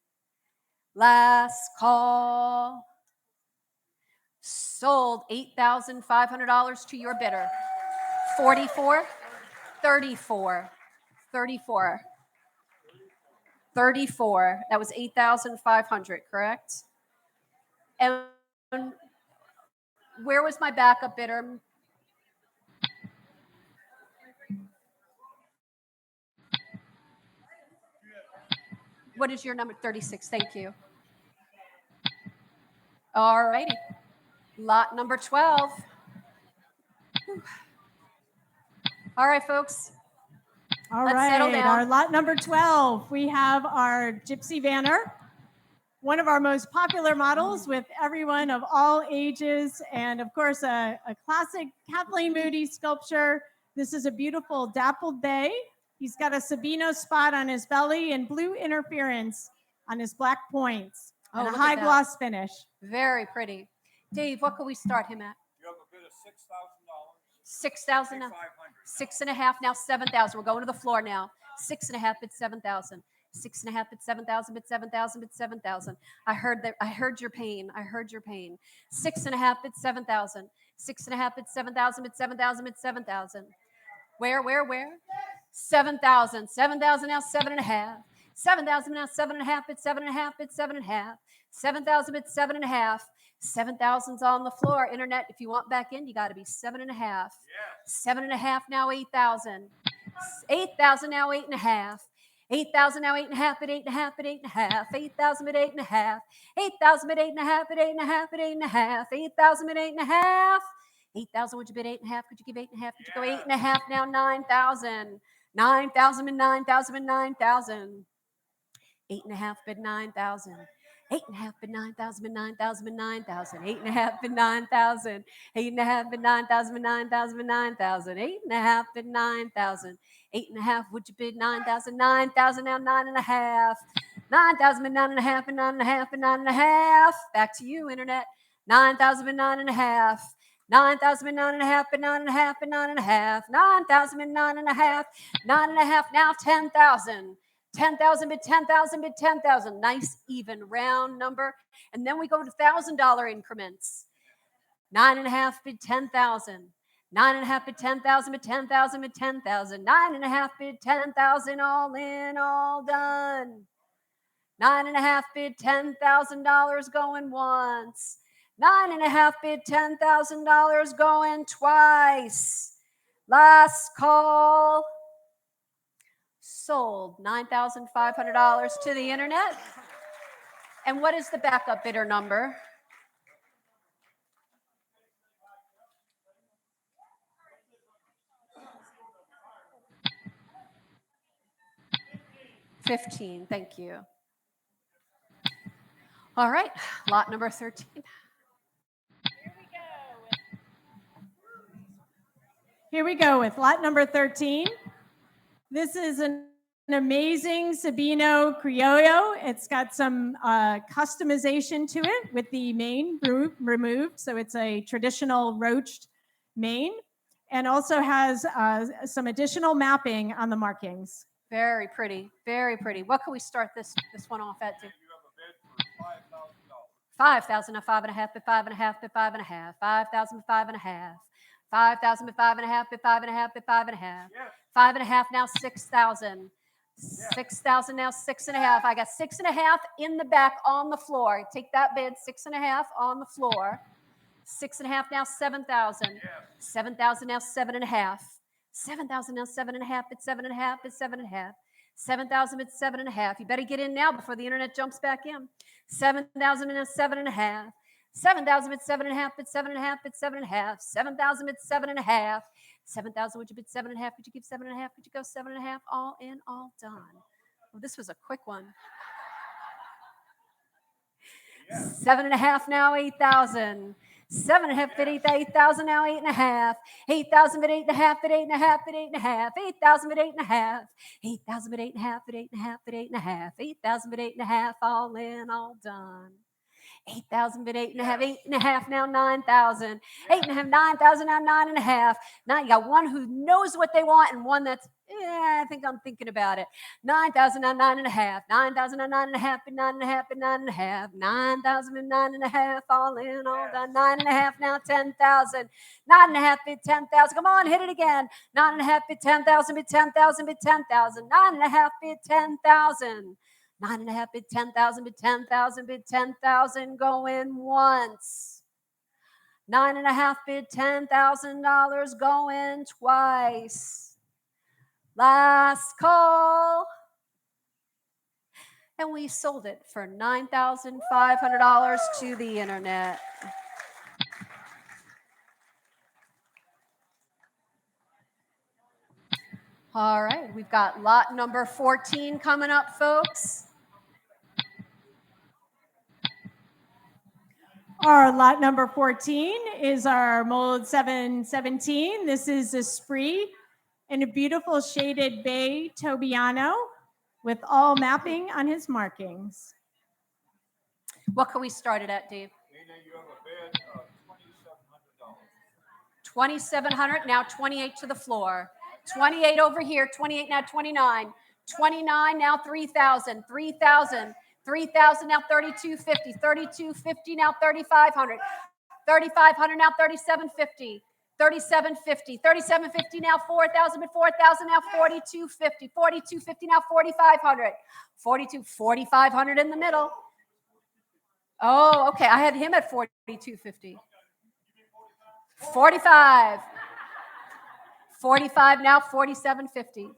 Last call. Sold $8,500 to your bidder. 44, 34, 34, 34. That was 8,500, correct? And where was my backup bidder? What is your number? 36. Thank you. All righty. Lot number 12. All right, folks. All Let's right, settle down. our lot number 12, we have our Gypsy Vanner, one of our most popular models with everyone of all ages, and of course, a classic Kathleen Moody sculpture. This is a beautiful dappled bay. He's got a Sabino spot on his belly and blue interference on his black points, and a look high at that. gloss finish. Very pretty. Dave, what can we start him at? You have a bid of $6,000. 6,000. 6.5, now 7,000. We're going to the floor now. 6.5 bid 7,000. 6.5 bid 7,000 bid 7,000 bid 7,000. I heard your pain. I heard your pain. 6.5 bid 7,000. 6.5 bid 7,000 bid 7,000 bid 7,000. Where? 7,000. 7,000 now 7.5. 7,000 now 7.5 bid 7.5 bid 7.5. 7,000 bid 7.5. 7,000's on the floor. Internet, if you want back in, you got to be 7.5. Yes. 7.5 now 8,000. 8,000 now 8.5. 8,000 now 8.5 bid 8.5 bid 8.5. 8,000 bid 8.5. 8,000 bid 8.5 bid 8.5 bid 8.5. 8,000 bid 8.5. 8,000, would you bid 8.5? Could you give 8.5? Could you go 8.5 now 9,000? 9,000 bid 9,000 bid 9,000. 8.5 bid 9,000. 8.5 bid 9,000 bid 9,000 bid 9,000. 8.5 bid 9,000. 8.5 bid 9,000 bid 9,000 bid 9,000. 8.5 bid 9,000. 8.5, would you bid 9,000? 9,000 now 9.5. 9,000 bid 9.5 bid 9.5 bid 9.5. Back to you, internet. 9,000 bid 9.5. 9,000 bid 9.5 bid 9.5 bid 9.5. 9,000 bid 9.5. 9.5 now 10,000. 10,000 bid 10,000 bid 10,000. Nice even round number. And then we go to $1,000 increments. 9.5 bid 10,000. 9.5 bid 10,000 bid 10,000 bid 10,000. 9.5 bid 10,000. All in, all done. 9.5 bid $10,000 going once. 9.5 bid $10,000 going twice. Last call. Sold $9,500 to the internet. And what is the backup bidder number? $15. Thank you. All right, lot number 13. Here we go with lot number 13. This is an amazing Sabino Criollo. It's got some customization to it with the mane removed. So it's a traditional roached mane and also has some additional mapping on the markings. Very pretty, very pretty. What can we start this one off at? You have a bid for $5,000. 5,000, a 5.5 bid 5.5 bid 5.5. 5,000 bid 5.5. 5,000 bid 5.5 bid 5.5 bid 5.5. Yes. 5.5 now 6,000. Yes. 6,000 now 6.5. I got 6.5 in the back on the floor. Take that bid. 6.5 on the floor. 6.5 now 7,000. Yes. 7,000 now 7.5. 7,000 now 7.5 bid 7.5 bid 7.5. 7,000 bid 7.5. You better get in now before the internet jumps back in. 7,000 now 7.5. 7,000 bid 7.5 bid 7.5 bid 7.5. 7,000 bid 7.5. 7,000, would you bid 7.5? Could you give 7.5? Could you go 7.5? All in, all done. Well, this was a quick one. Yes. 7.5 now 8,000. 7.5 bid 8,000 now 8.5. 8,000 bid 8.5 bid 8.5 bid 8.5. 8,000 bid 8.5. 8,000 bid 8.5 bid 8.5 bid 8.5. 8,000 bid 8.5. All in, all done. 8,000, bid 8.5, 8.5, now 9,000. 8.5, 9,000, now 9.5. Now you got one who knows what they want and one that's, I think I'm thinking about it. 9,000, now 9.5. 9,000, now 9.5, bid 9.5, bid 9.5. 9,000, bid 9.5, all in, all done. 9.5, now 10,000. 9.5, bid 10,000. Come on, hit it again. 9.5, bid 10,000, bid 10,000, bid 10,000. 9.5, bid 10,000. 9.5, bid 10,000, bid 10,000, bid 10,000, going once. 9.5, bid $10,000, going twice. Last call. And we sold it for $9,500 to the internet. All right, we've got lot number 14 coming up, folks. Our lot number 14 is our mold 717. This is a spree in a beautiful shaded bay Tobiano with all mapping on his markings. What can we start it at, Dave? Nina, you have a bid of $2,700, now 28 to the floor. 28 over here, 28 now 29. 29 now 3,000, 3,000, 3,000 now 3,250, 3,250 now 3,500, 3,500 now 3,750. 3,750, 3,750 now 4,000, but 4,000 now 4,250, 4,250 now 4,500, 4,500 in the middle. Oh, okay. I had him at 4,250. 45. 45 now 4,750.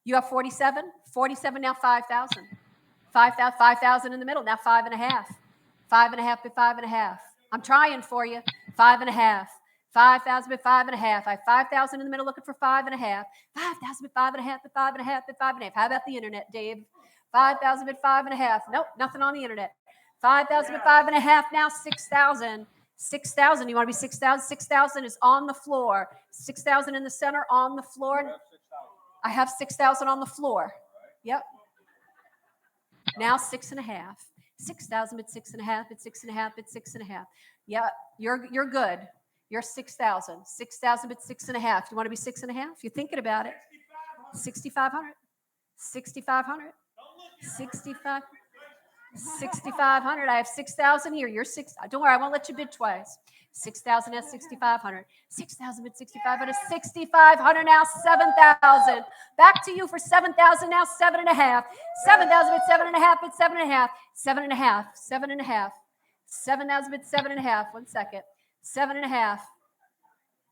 You have 47? 47 now 5,000. 5,000 in the middle. Now 5.5. 5.5 to 5.5. I'm trying for you. 5.5. 5,000 to 5.5. I have 5,000 in the middle looking for 5.5. 5,000 to 5.5 to 5.5 to 5.5. How about the internet, Dave? 5,000 to 5.5. Nope, nothing on the internet. 5,000 to 5.5 now 6,000. 6,000. You want to be 6,000? 6,000 is on the floor. 6,000 in the center on the floor. I have 6,000 on the floor. Yep. Now 6.5. 6,000 at 6.5 at 6.5 at 6.5. Yeah, you're good. You're 6,000. 6,000 at 6.5. You want to be 6.5? You're thinking about it. 6,500. 6,500. 65. 6,500. I have 6,000 here. You're 6. Don't worry, I won't let you bid twice. 6,000 at 6,500. 6,000 at 6,500. 6,500 now 7,000. Back to you for 7,000 now 7.5. 7,000 at 7.5 at 7.5. 7.5. 7.5. 7,000 at 7.5. 1 second. 7.5.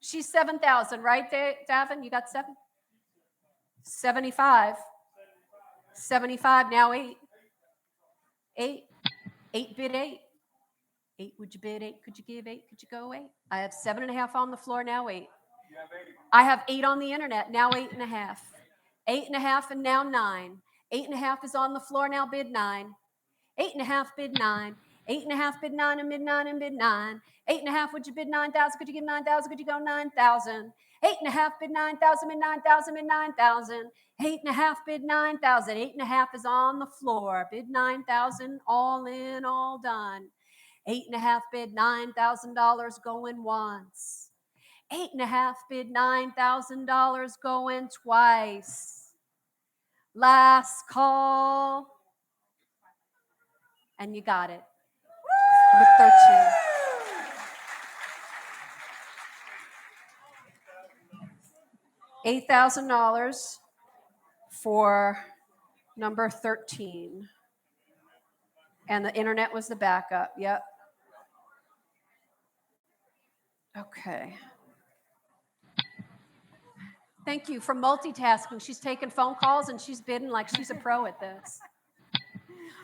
She's 7,000, right, Davin? You got 7? 75. 75 now 8. 8. 8 bid 8. 8, would you bid 8? Could you give 8? Could you go 8? I have 7.5 on the floor, now 8. I have 8 on the internet, now 8.5. 8.5 and now 9. 8.5 is on the floor, now bid 9. 8.5 bid 9. 8.5 bid 9 and bid 9 and bid 9. 8.5, would you bid 9,000? Could you give 9,000? Could you go 9,000? 8.5 bid 9,000 bid 9,000 bid 9,000. 8.5 bid 9,000. 8.5 is on the floor. Bid 9,000, all in, all done. 8.5 bid $9,000 going once. 8.5 bid $9,000 going twice. Last call. And you got it. Number 13. $8,000 for number 13. And the internet was the backup. Yep. Okay. Thank you for multitasking. She's taking phone calls and she's bidding like she's a pro at this.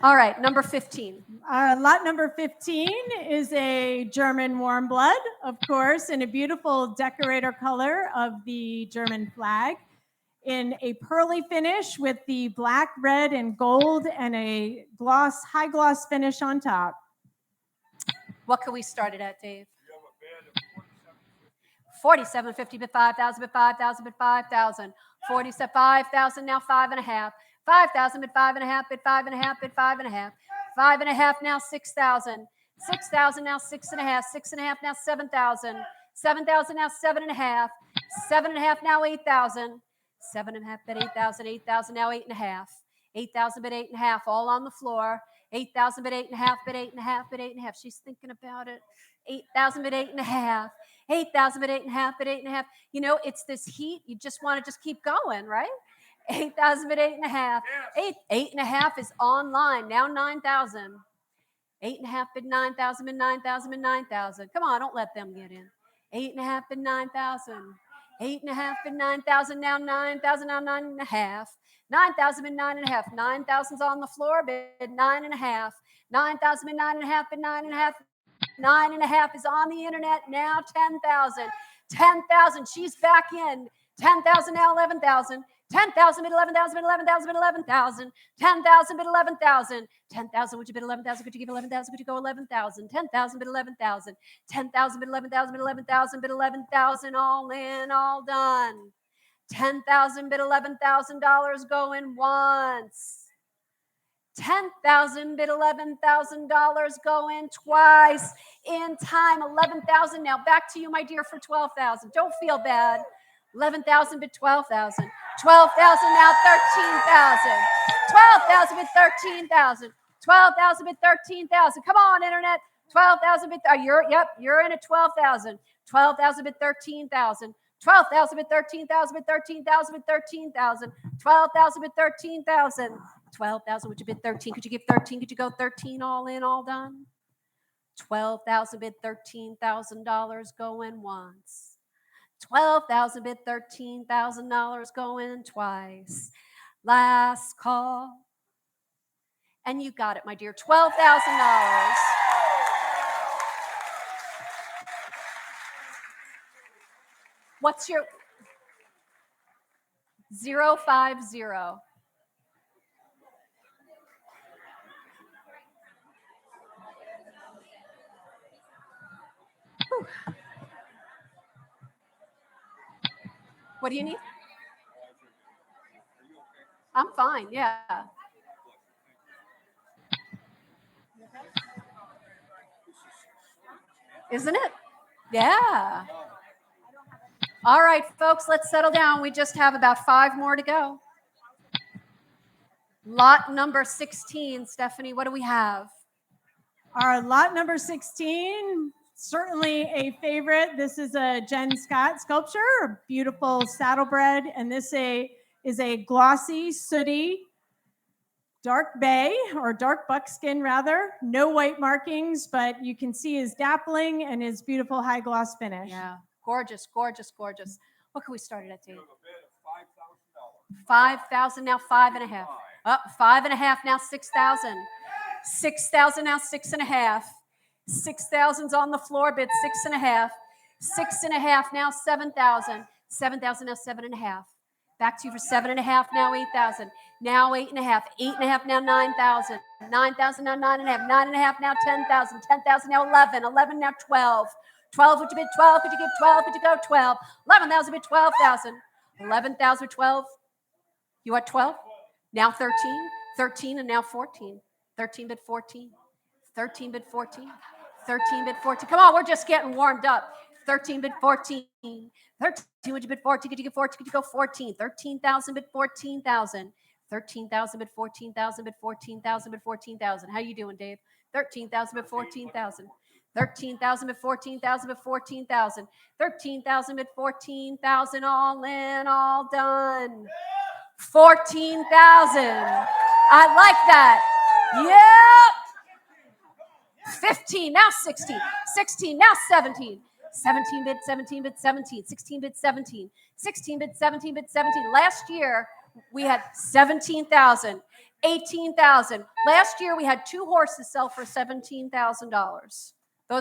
All right, number 15. Lot number 15 is a German warm blood, of course, in a beautiful decorator color of the German flag, in a pearly finish with the black, red, and gold, and a high gloss finish on top. What can we start it at, Dave? 47.50 bid 5,000 bid 5,000 bid 5,000. 47 5,000 now 5.5. 5,000 bid 5.5 bid 5.5 bid 5.5. 5.5 now 6,000. 6,000 now 6.5, 6.5 now 7,000, 7,000 now 7.5, 7.5 now 8,000, 7.5 bid 8,000, 8,000 now 8.5, 8,000 bid 8.5, all on the floor. 8,000 bid 8.5, bid 8.5, bid 8.5. She's thinking about it. 8,000 bid 8.5, 8,000 bid 8.5, bid 8.5. You know, it's this heat. You just want to just keep going, right? 8,000 bid 8.5. 8.5 is online now 9,000. 8.5 bid 9,000 bid 9,000 bid 9,000. Come on, don't let them get in. 8.5 bid 9,000. 8.5 bid 9,000 now 9,000 now 9.5. 9,000 bid 9.5. 9,000's on the floor bid 9.5. 9,000 bid 9.5 bid 9.5. 9.5 is on the internet now 10,000. 10,000. She's back in. 10,000 now 11,000. 10,000 bid 11,000 bid 11,000 bid 11,000. 10,000 bid 11,000. 10,000. Would you bid 11,000? Could you give 11,000? Could you go 11,000? 10,000 bid 11,000. 10,000 bid 11,000 bid 11,000 bid 11,000. All in, all done. 10,000 bid $11,000 going once. 10,000 bid $11,000 going twice in time. 11,000 now. Back to you, my dear, for 12,000. Don't feel bad. 11,000 bid 12,000. 12,000 now 13,000. 12,000 bid 13,000. 12,000 bid 13,000. Come on, internet. 12,000 bid. You're in at 12,000. 12,000 bid 13,000. 12,000 bid 13,000 bid 13,000 bid 13,000. 12,000 bid 13,000. 12,000, would you bid 13? Could you give 13? Could you go 13 all in, all done? 12,000 bid $13,000 going once. 12,000 bid $13,000 going twice. Last call. And you got it, my dear. $12,000. What's your 050? What do you need? I'm fine, yeah. Isn't it? Yeah. All right, folks, let's settle down. We just have about 5 more to go. Lot number 16, Stephanie, what do we have? Our lot number 16, certainly a favorite. This is a Jen Scott sculpture, a beautiful saddlebred, and this is a glossy, sooty, dark bay, or dark buckskin rather. No white markings, but you can see his dappling and his beautiful high gloss finish. Yeah, gorgeous, gorgeous, gorgeous. What can we start it at, Dave? 5,000 now 5.5. Up 5.5 now 6,000. 6,000 now 6.5. 6,000's on the floor bid 6.5. 6.5 now 7,000. 7,000 now 7.5. Back to you for 7.5 now 8,000. Now 8.5. 8.5 now 9,000. 9,000 now 9.5. 9.5 now 10,000. 10,000 now 11. 11 now 12. 12, would you bid 12? Could you give 12? Could you go 12? 11,000 bid 12,000. 11,000 with 12. You at 12? Now 13. 13 and now 14. 13 bid 14. 13 bid 14. 13 bid 14. Come on, we're just getting warmed up. 13 bid 14. 13, would you bid 14? Could you give 14? Could you go 14? 13,000 bid 14,000. 13,000 bid 14,000 bid 14,000 bid 14,000. How you doing, Dave? 13,000 bid 14,000. 13,000 bid 14,000 bid 14,000. 13,000 bid 14,000. All in, all done. 14,000. I like that. Yep. 15, now 16. 16, now 17. 17 bid 17 bid 17. 16 bid 17. 16 bid 17 bid 17. Last year, we had 17,000, 18,000. Last year, we had 2 horses sell for $17,000.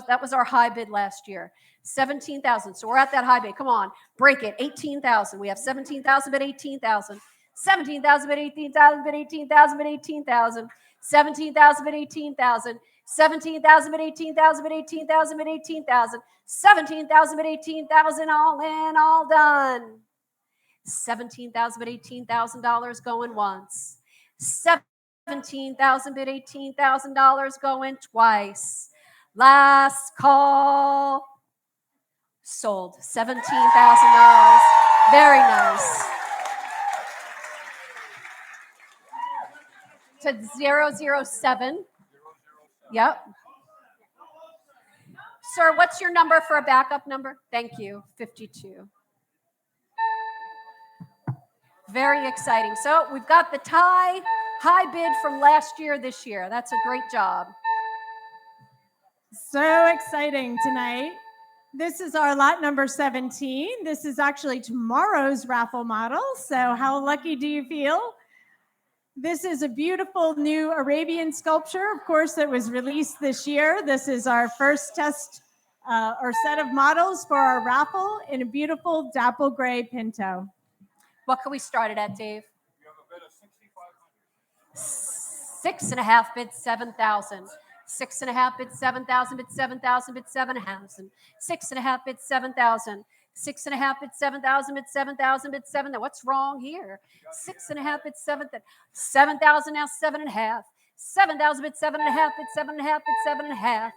That was our high bid last year. 17,000. So we're at that high bid. Come on, break it. 18,000. We have 17,000 bid 18,000. 17,000 bid 18,000 bid 18,000 bid 18,000. 17,000 bid 18,000. 17,000 bid 18,000 bid 18,000 bid 18,000. 17,000 bid 18,000. All in, all done. 17,000 bid $18,000 going once. 17,000 bid $18,000 going twice. Last call. Sold. $17,000. Very nice. To 007. Yep. Sir, what's your number for a backup number? Thank you. 52. Very exciting. So we've got the high bid from last year this year. That's a great job. So exciting tonight. This is our lot number 17. This is actually tomorrow's raffle model. So how lucky do you feel? This is a beautiful new Arabian sculpture, of course, that was released this year. This is our first test or set of models for our raffle in a beautiful dapple gray Pinto. What can we start it at, Dave? We have a bid of 6,500. 6.5 bid 7,000. 6.5 bid 7,000 bid 7,000 bid 7,000. 6.5 bid 7,000. 6.5 bid 7,000 bid 7,000 bid 7,000. What's wrong here? 6.5 bid 7,000. 7,000 now 7.5. 7,000 bid 7.5 bid 7.5 bid 7.5.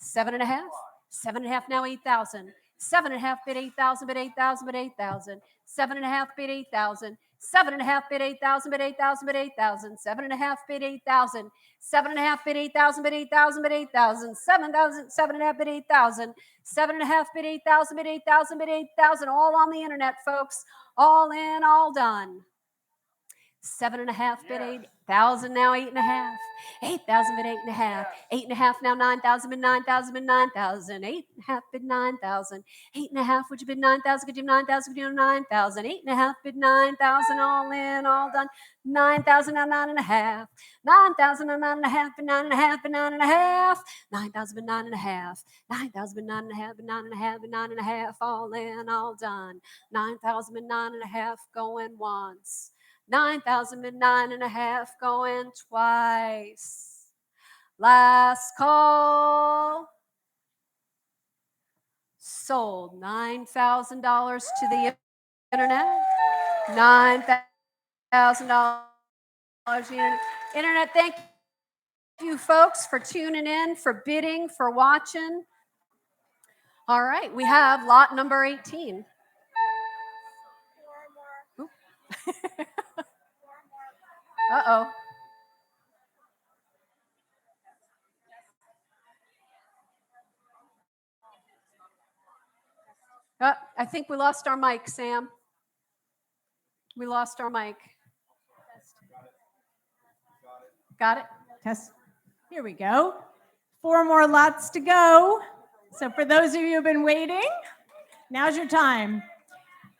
7.5. 7.5 now 8,000. 7.5 bid 8,000 bid 8,000 bid 8,000. 7.5 bid 8,000. 7.5 bid 8,000 bid 8,000 bid 8,000. 7.5 bid 8,000. 7.5 bid 8,000 bid 8,000 bid 8,000. 7,000. 7.5 bid 8,000. 7.5 bid 8,000 bid 8,000 bid 8,000. All on the internet, folks. All in, all done. 7.5 bid 8,000 now 8.5. 8,000 bid 8.5. 8.5 now 9,000 bid 9,000 bid 9,000. 8.5 bid 9,000. 8.5 would you bid 9,000? Could you 9,000? Could you 9,000? 8.5 bid 9,000. All in, all done. 9,000 now 9.5. 9,000 now 9.5 bid 9.5 bid 9.5. 9,000 bid 9.5. 9,000 bid 9.5 bid 9.5 bid 9.5. All in, all done. 9,000 bid 9.5 going once. 9,000 bid 9.5 going twice. Last call. Sold. $9,000 to the internet. $9,000 to the internet. Thank you, folks, for tuning in, for bidding, for watching. All right, we have lot number 18. Uh-oh. I think we lost our mic, Sam. We lost our mic. Got it? Test. Here we go. 4 more lots to go. So for those of you who've been waiting, now's your time.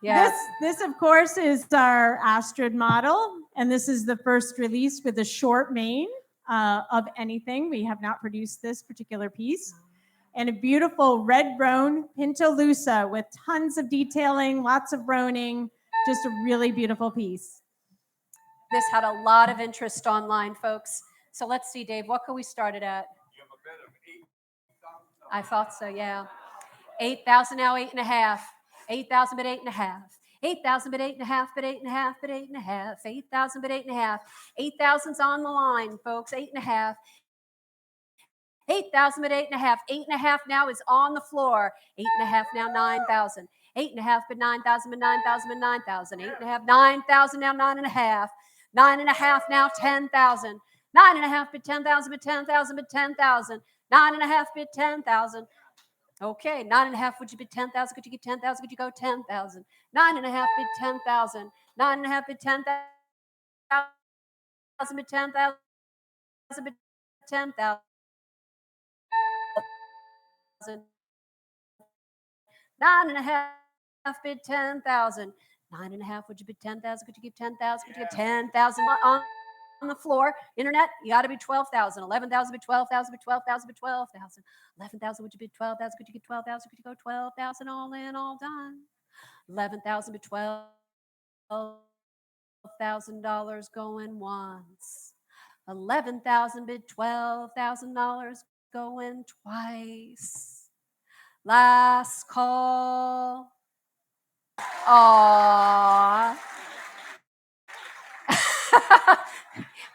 Yeah. This of course is our Astrid model, and this is the first release with a short mane of anything. We have not produced this particular piece. And a beautiful red roan Pinto Lusa with tons of detailing, lots of roaning, just a really beautiful piece. This had a lot of interest online, folks. So let's see, Dave, what can we start it at? You have a bid of 8,000. I thought so, yeah. 8,000 now 8.5. 8,000 bid 8.5. 8,000 bid 8.5 bid 8.5 bid 8.5. 8,000 bid 8.5. 8,000's on the line, folks. 8.5. 8,000 bid 8.5. 8.5 now is on the floor. 8.5 now 9,000. 8.5 bid 9,000 bid 9,000 bid 9,000. 8.5 9,000 now 9.5. 9.5 now 10,000. 9.5 bid 10,000 bid 10,000 bid 10,000. 9.5 bid 10,000. Okay, 9.5. Would you bid 10,000? Could you get 10,000? Could you go 10,000? 9.5 bid 10,000. 9.5 bid 10,000 bid 10,000 bid 10,000. 9.5 bid 10,000. 9.5. Would you bid 10,000? Could you give 10,000? Could you get 10,000 on the floor? Internet, you got to be 12,000. 11,000 bid 12,000 bid 12,000 bid 12,000. 11,000. Would you bid 12,000? Could you get 12,000? Could you go 12,000? All in, all done. 11,000 bid $12,000 going once. 11,000 bid $12,000 going twice. Last call. Aww.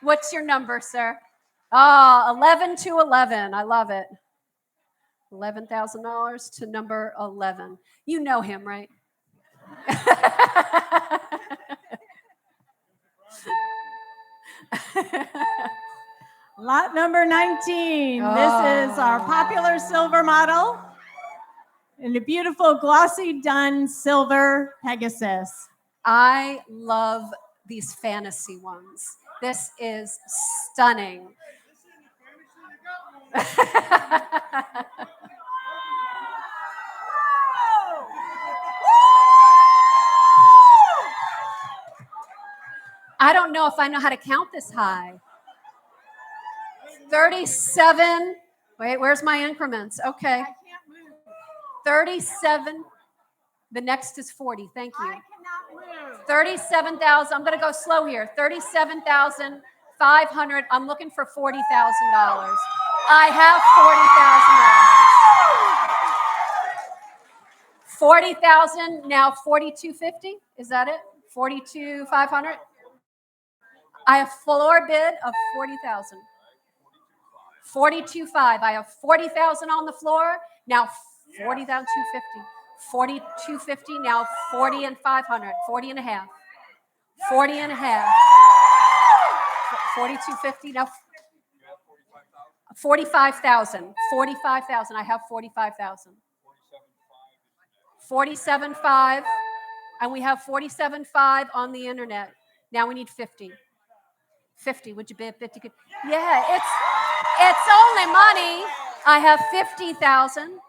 What's your number, sir? 11 to 11. I love it. $11,000 to number 11. You know him, right? Lot number 19. This is our popular silver model in a beautiful glossy dun silver Pegasus. I love these fantasy ones. This is stunning. I don't know if I know how to count this high. 37. Wait, where's my increments? Okay. 37. The next is 40. Thank you. 37,000. I'm going to go slow here. 37,500. I'm looking for $40,000. I have $40,000. 40,000. Now 4250. Is that it? 42,500. I have floor bid of 40,000. 42.5. I have 40,000 on the floor. Now 40,250. 4250. Now 40 and 500. 40 and a half. 40 and a half. 4250. Now 45,000. 45,000. I have 45,000. 47.5. And we have 47.5 on the internet. Now we need 50. 50. Would you bid 50? Yeah, it's only money. I have 50,000.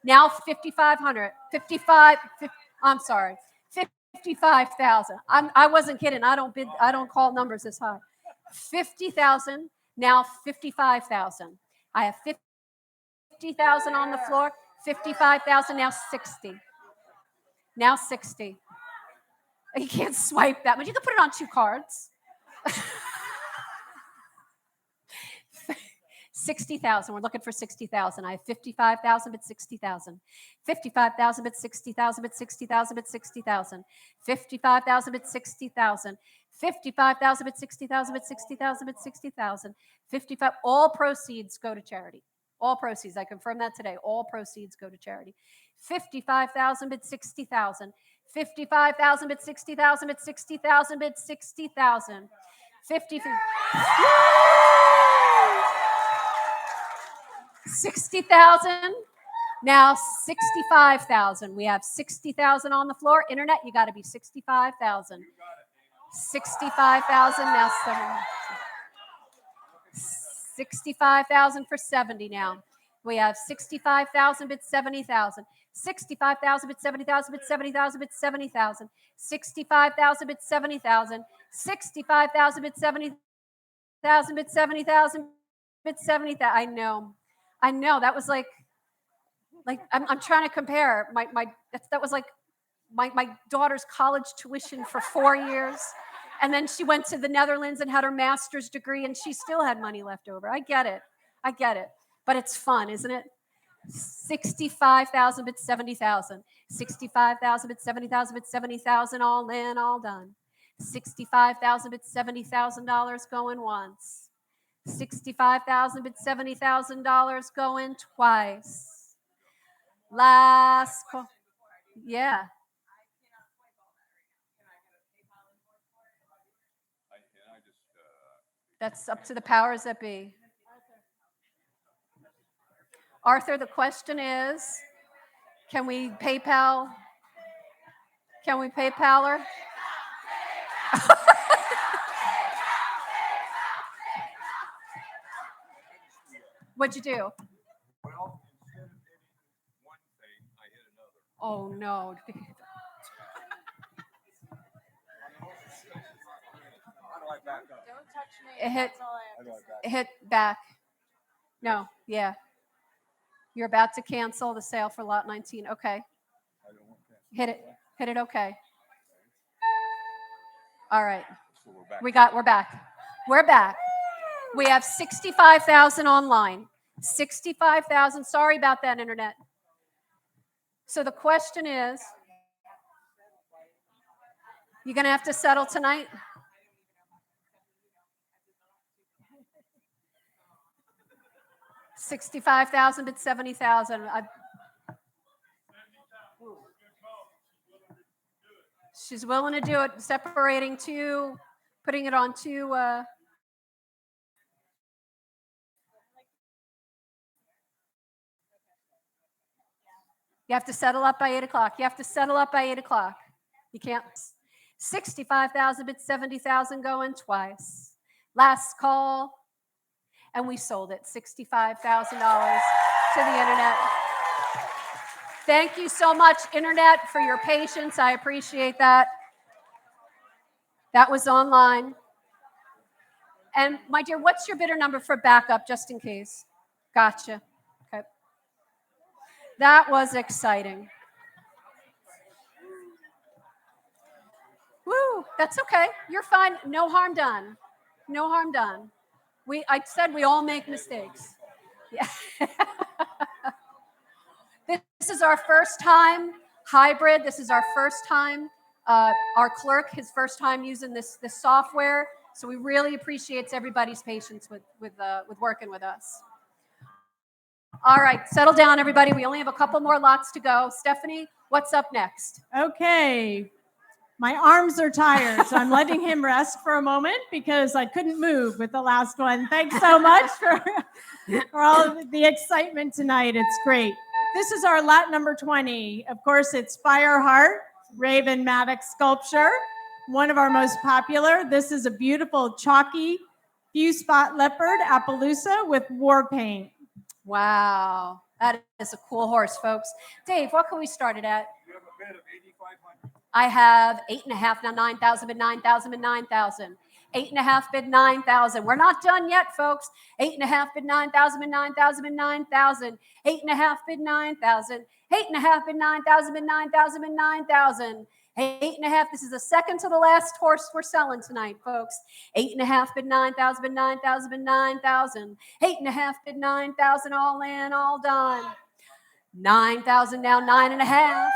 Now 5,500. 55. I'm sorry. 55,000. I wasn't kidding. I don't bid. I don't call numbers this high. 50,000. Now 55,000. I have 50,000 on the floor. 55,000. Now 60. Now 60. You can't swipe that much. You can put it on 2 cards. 60,000. We're looking for 60,000. I have 55,000, but 60,000. 55,000, but 60,000, but 60,000, but 60,000. 55,000, but 60,000. 55,000, but 60,000, but 60,000, but 60,000. 55. All proceeds go to charity. All proceeds. I confirm that today. All proceeds go to charity. 55,000, but 60,000. 55,000, but 60,000, but 60,000, but 60,000. 50. 60,000. Now 65,000. We have 60,000 on the floor. Internet, you got to be 65,000. 65,000. Now 65,000 for 70 now. We have 65,000 but 70,000. 65,000 but 70,000 but 70,000 but 70,000. 65,000 but 70,000. 65,000 but 70,000 but 70,000 but 70,000. I know. That was like I'm trying to compare. That was like my daughter's college tuition for 4 years. And then she went to the Netherlands and had her master's degree, and she still had money left over. I get it. But it's fun, isn't it? 65,000 but 70,000. 65,000 but 70,000 but 70,000, all in, all done. 65,000 but $70,000 going once. 65,000 but $70,000 going twice. Last call. Yeah. That's up to the powers that be. Arthur, the question is, can we PayPal? Can we PayPal her? What'd you do? Well, instead of hitting one thing, I hit another. Oh, no. How do I back up? Don't touch me. It hit- That's all I have How do to I say. back Hit back. No, yeah. You're about to cancel the sale for lot 19. Okay. I don't want that. Hit it. Hit it. Okay. All right. So we're back. We're back. We're back. We have 65,000 online. 65,000. Sorry about that, internet. So the question is, you're going to have to settle tonight? 65,000 bid 70,000. She's willing to do it, separating two, putting it on two. You have to settle up by 8 o'clock. You have to settle up by 8 o'clock. You can't. 65,000 bid 70,000 going twice. Last call. And we sold it, $65,000 to the internet. Thank you so much, internet, for your patience. I appreciate that. That was online. And my dear, what's your bidder number for backup, just in case? Gotcha. Okay. That was exciting. Woo, that's okay. You're fine. No harm done. No harm done. I said we all make mistakes. Yeah. This is our first time hybrid. This is our first time. Our clerk, his first time using this software. So we really appreciate everybody's patience with working with us. All right, settle down, everybody. We only have a couple more lots to go. Stephanie, what's up next? Okay. My arms are tired, so I'm letting him rest for a moment because I couldn't move with the last one. Thanks so much for all of the excitement tonight. It's great. This is our lot number 20. Of course, it's Fireheart Raven Maddox sculpture, one of our most popular. This is a beautiful chalky few spot leopard Appaloosa with war paint. Wow, that is a cool horse, folks. Dave, what can we start it at? You have a bid of 8,500. I have 8.5 now, 9,000 bid 9,000 bid 9,000. 8.5 bid 9,000. We're not done yet, folks. 8.5 bid 9,000 bid 9,000 bid 9,000. 8.5 bid 9,000. 8.5 bid 9,000 bid 9,000 bid 9,000. 8.5. This is the second to the last horse we're selling tonight, folks. 8.5 bid 9,000 bid 9,000 bid 9,000. 8.5 bid 9,000. All in, all done. 9,000 now, 9.5.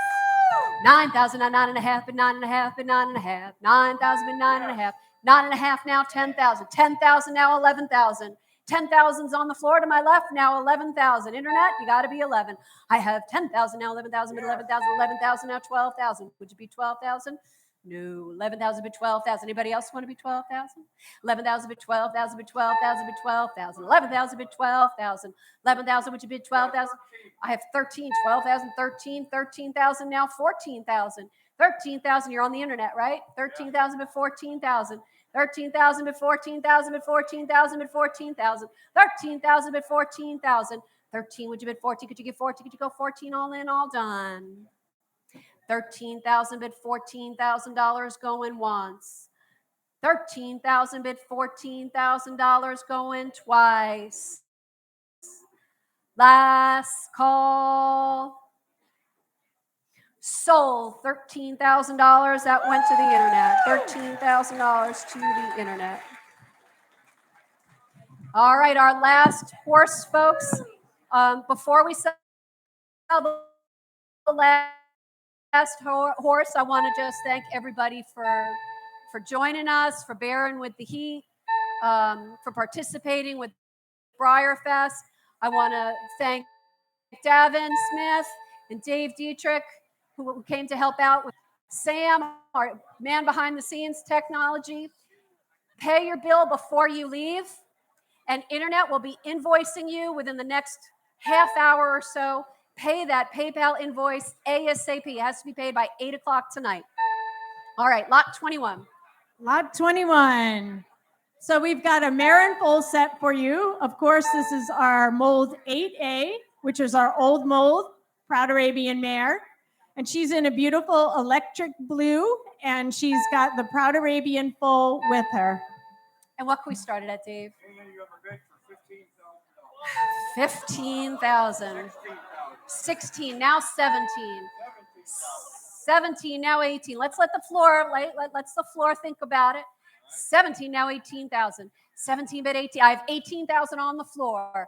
9,000 now, 9.5 bid 9.5 bid 9.5. 9,000 bid 9.5. 9.5 now, 10,000. 10,000 now, 11,000. 10,000's on the floor to my left now, 11,000. Internet, you got to be 11. I have 10,000 now, 11,000 bid 11,000. 11,000 now, 12,000. Would you be 12,000? No. 11,000 bid 12,000. Anybody else want to be 12,000? 11,000 bid 12,000 bid 12,000 bid 12,000. 11,000 bid 12,000. 11,000, would you bid 12,000? I have 13, 12,000, 13, 13,000 now, 14,000. 13,000, you're on the internet, right? 13,000 bid 14,000. 13,000 bid 14,000 bid 14,000 bid 14,000. 13,000 bid 14,000. 13, would you bid 14? Could you give 14? Could you go 14 all in, all done? 13,000 bid $14,000 going once. 13,000 bid $14,000 going twice. Last call. Sold $13,000. That went to the internet. $13,000 to the internet. All right, our last horse, folks. Before we sell the last horse, I want to just thank everybody for joining us, for bearing with the heat, for participating with Breyer Fest. I want to thank Davin Smith and Dave Dietrich, who came to help out with Sam, our man behind the scenes technology. Pay your bill before you leave, and internet will be invoicing you within the next half hour or so. Pay that PayPal invoice ASAP. It has to be paid by 8 o'clock tonight. All right, lot 21. Lot 21. So we've got a mare and foal set for you. Of course, this is our mold 8A, which is our old mold, Proud Arabian mare. And she's in a beautiful electric blue, and she's got the Proud Arabian foal with her. And what can we start it at, Dave? You have a bid for $15,000. 15,000. 16, now 17. 17, now 18. Let's let the floor, let's the floor think about it. 17, now 18,000. 17 bid 18. I have 18,000 on the floor.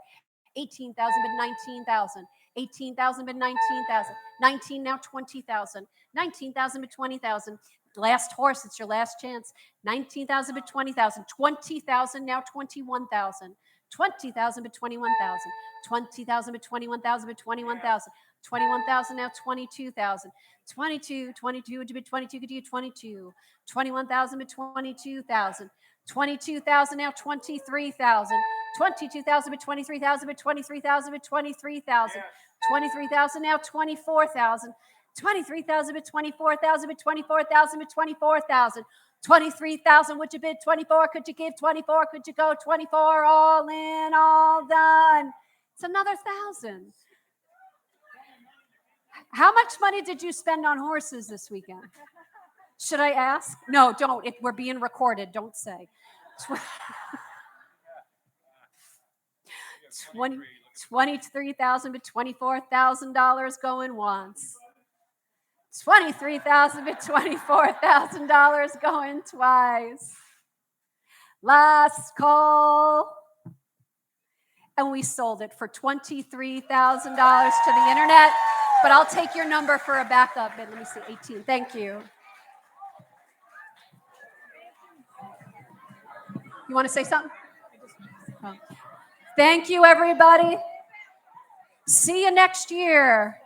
18,000 bid 19,000. 18,000 bid 19,000. 19, now 20,000. 19,000 bid 20,000. Last horse, it's your last chance. 19,000 bid 20,000. 20,000, now 21,000. 20,000 but 21,000. 20,000 but 21,000 but 21,000. 21,000 now 22,000. 22 would be 22 could you 22. 21,000 but 22,000. 22,000 now 23,000. 22,000 but 23,000 but 23,000 but 23,000. 23,000 now 24,000. 23,000 but 24,000 but 24,000 but 24,000. 23,000 would you bid 24? Could you give 24? Could you go 24? All in, all done. It's another 1,000. How much money did you spend on horses this weekend? Should I ask? No, don't. We're being recorded. Don't say. 23,000 but $24,000 going once. 23,000 but $24,000 going twice. Last call. And we sold it for $23,000 to the internet. But I'll take your number for a backup bid. Let me see, 18. Thank you. You want to say something? Oh. Thank you, everybody. See you next year.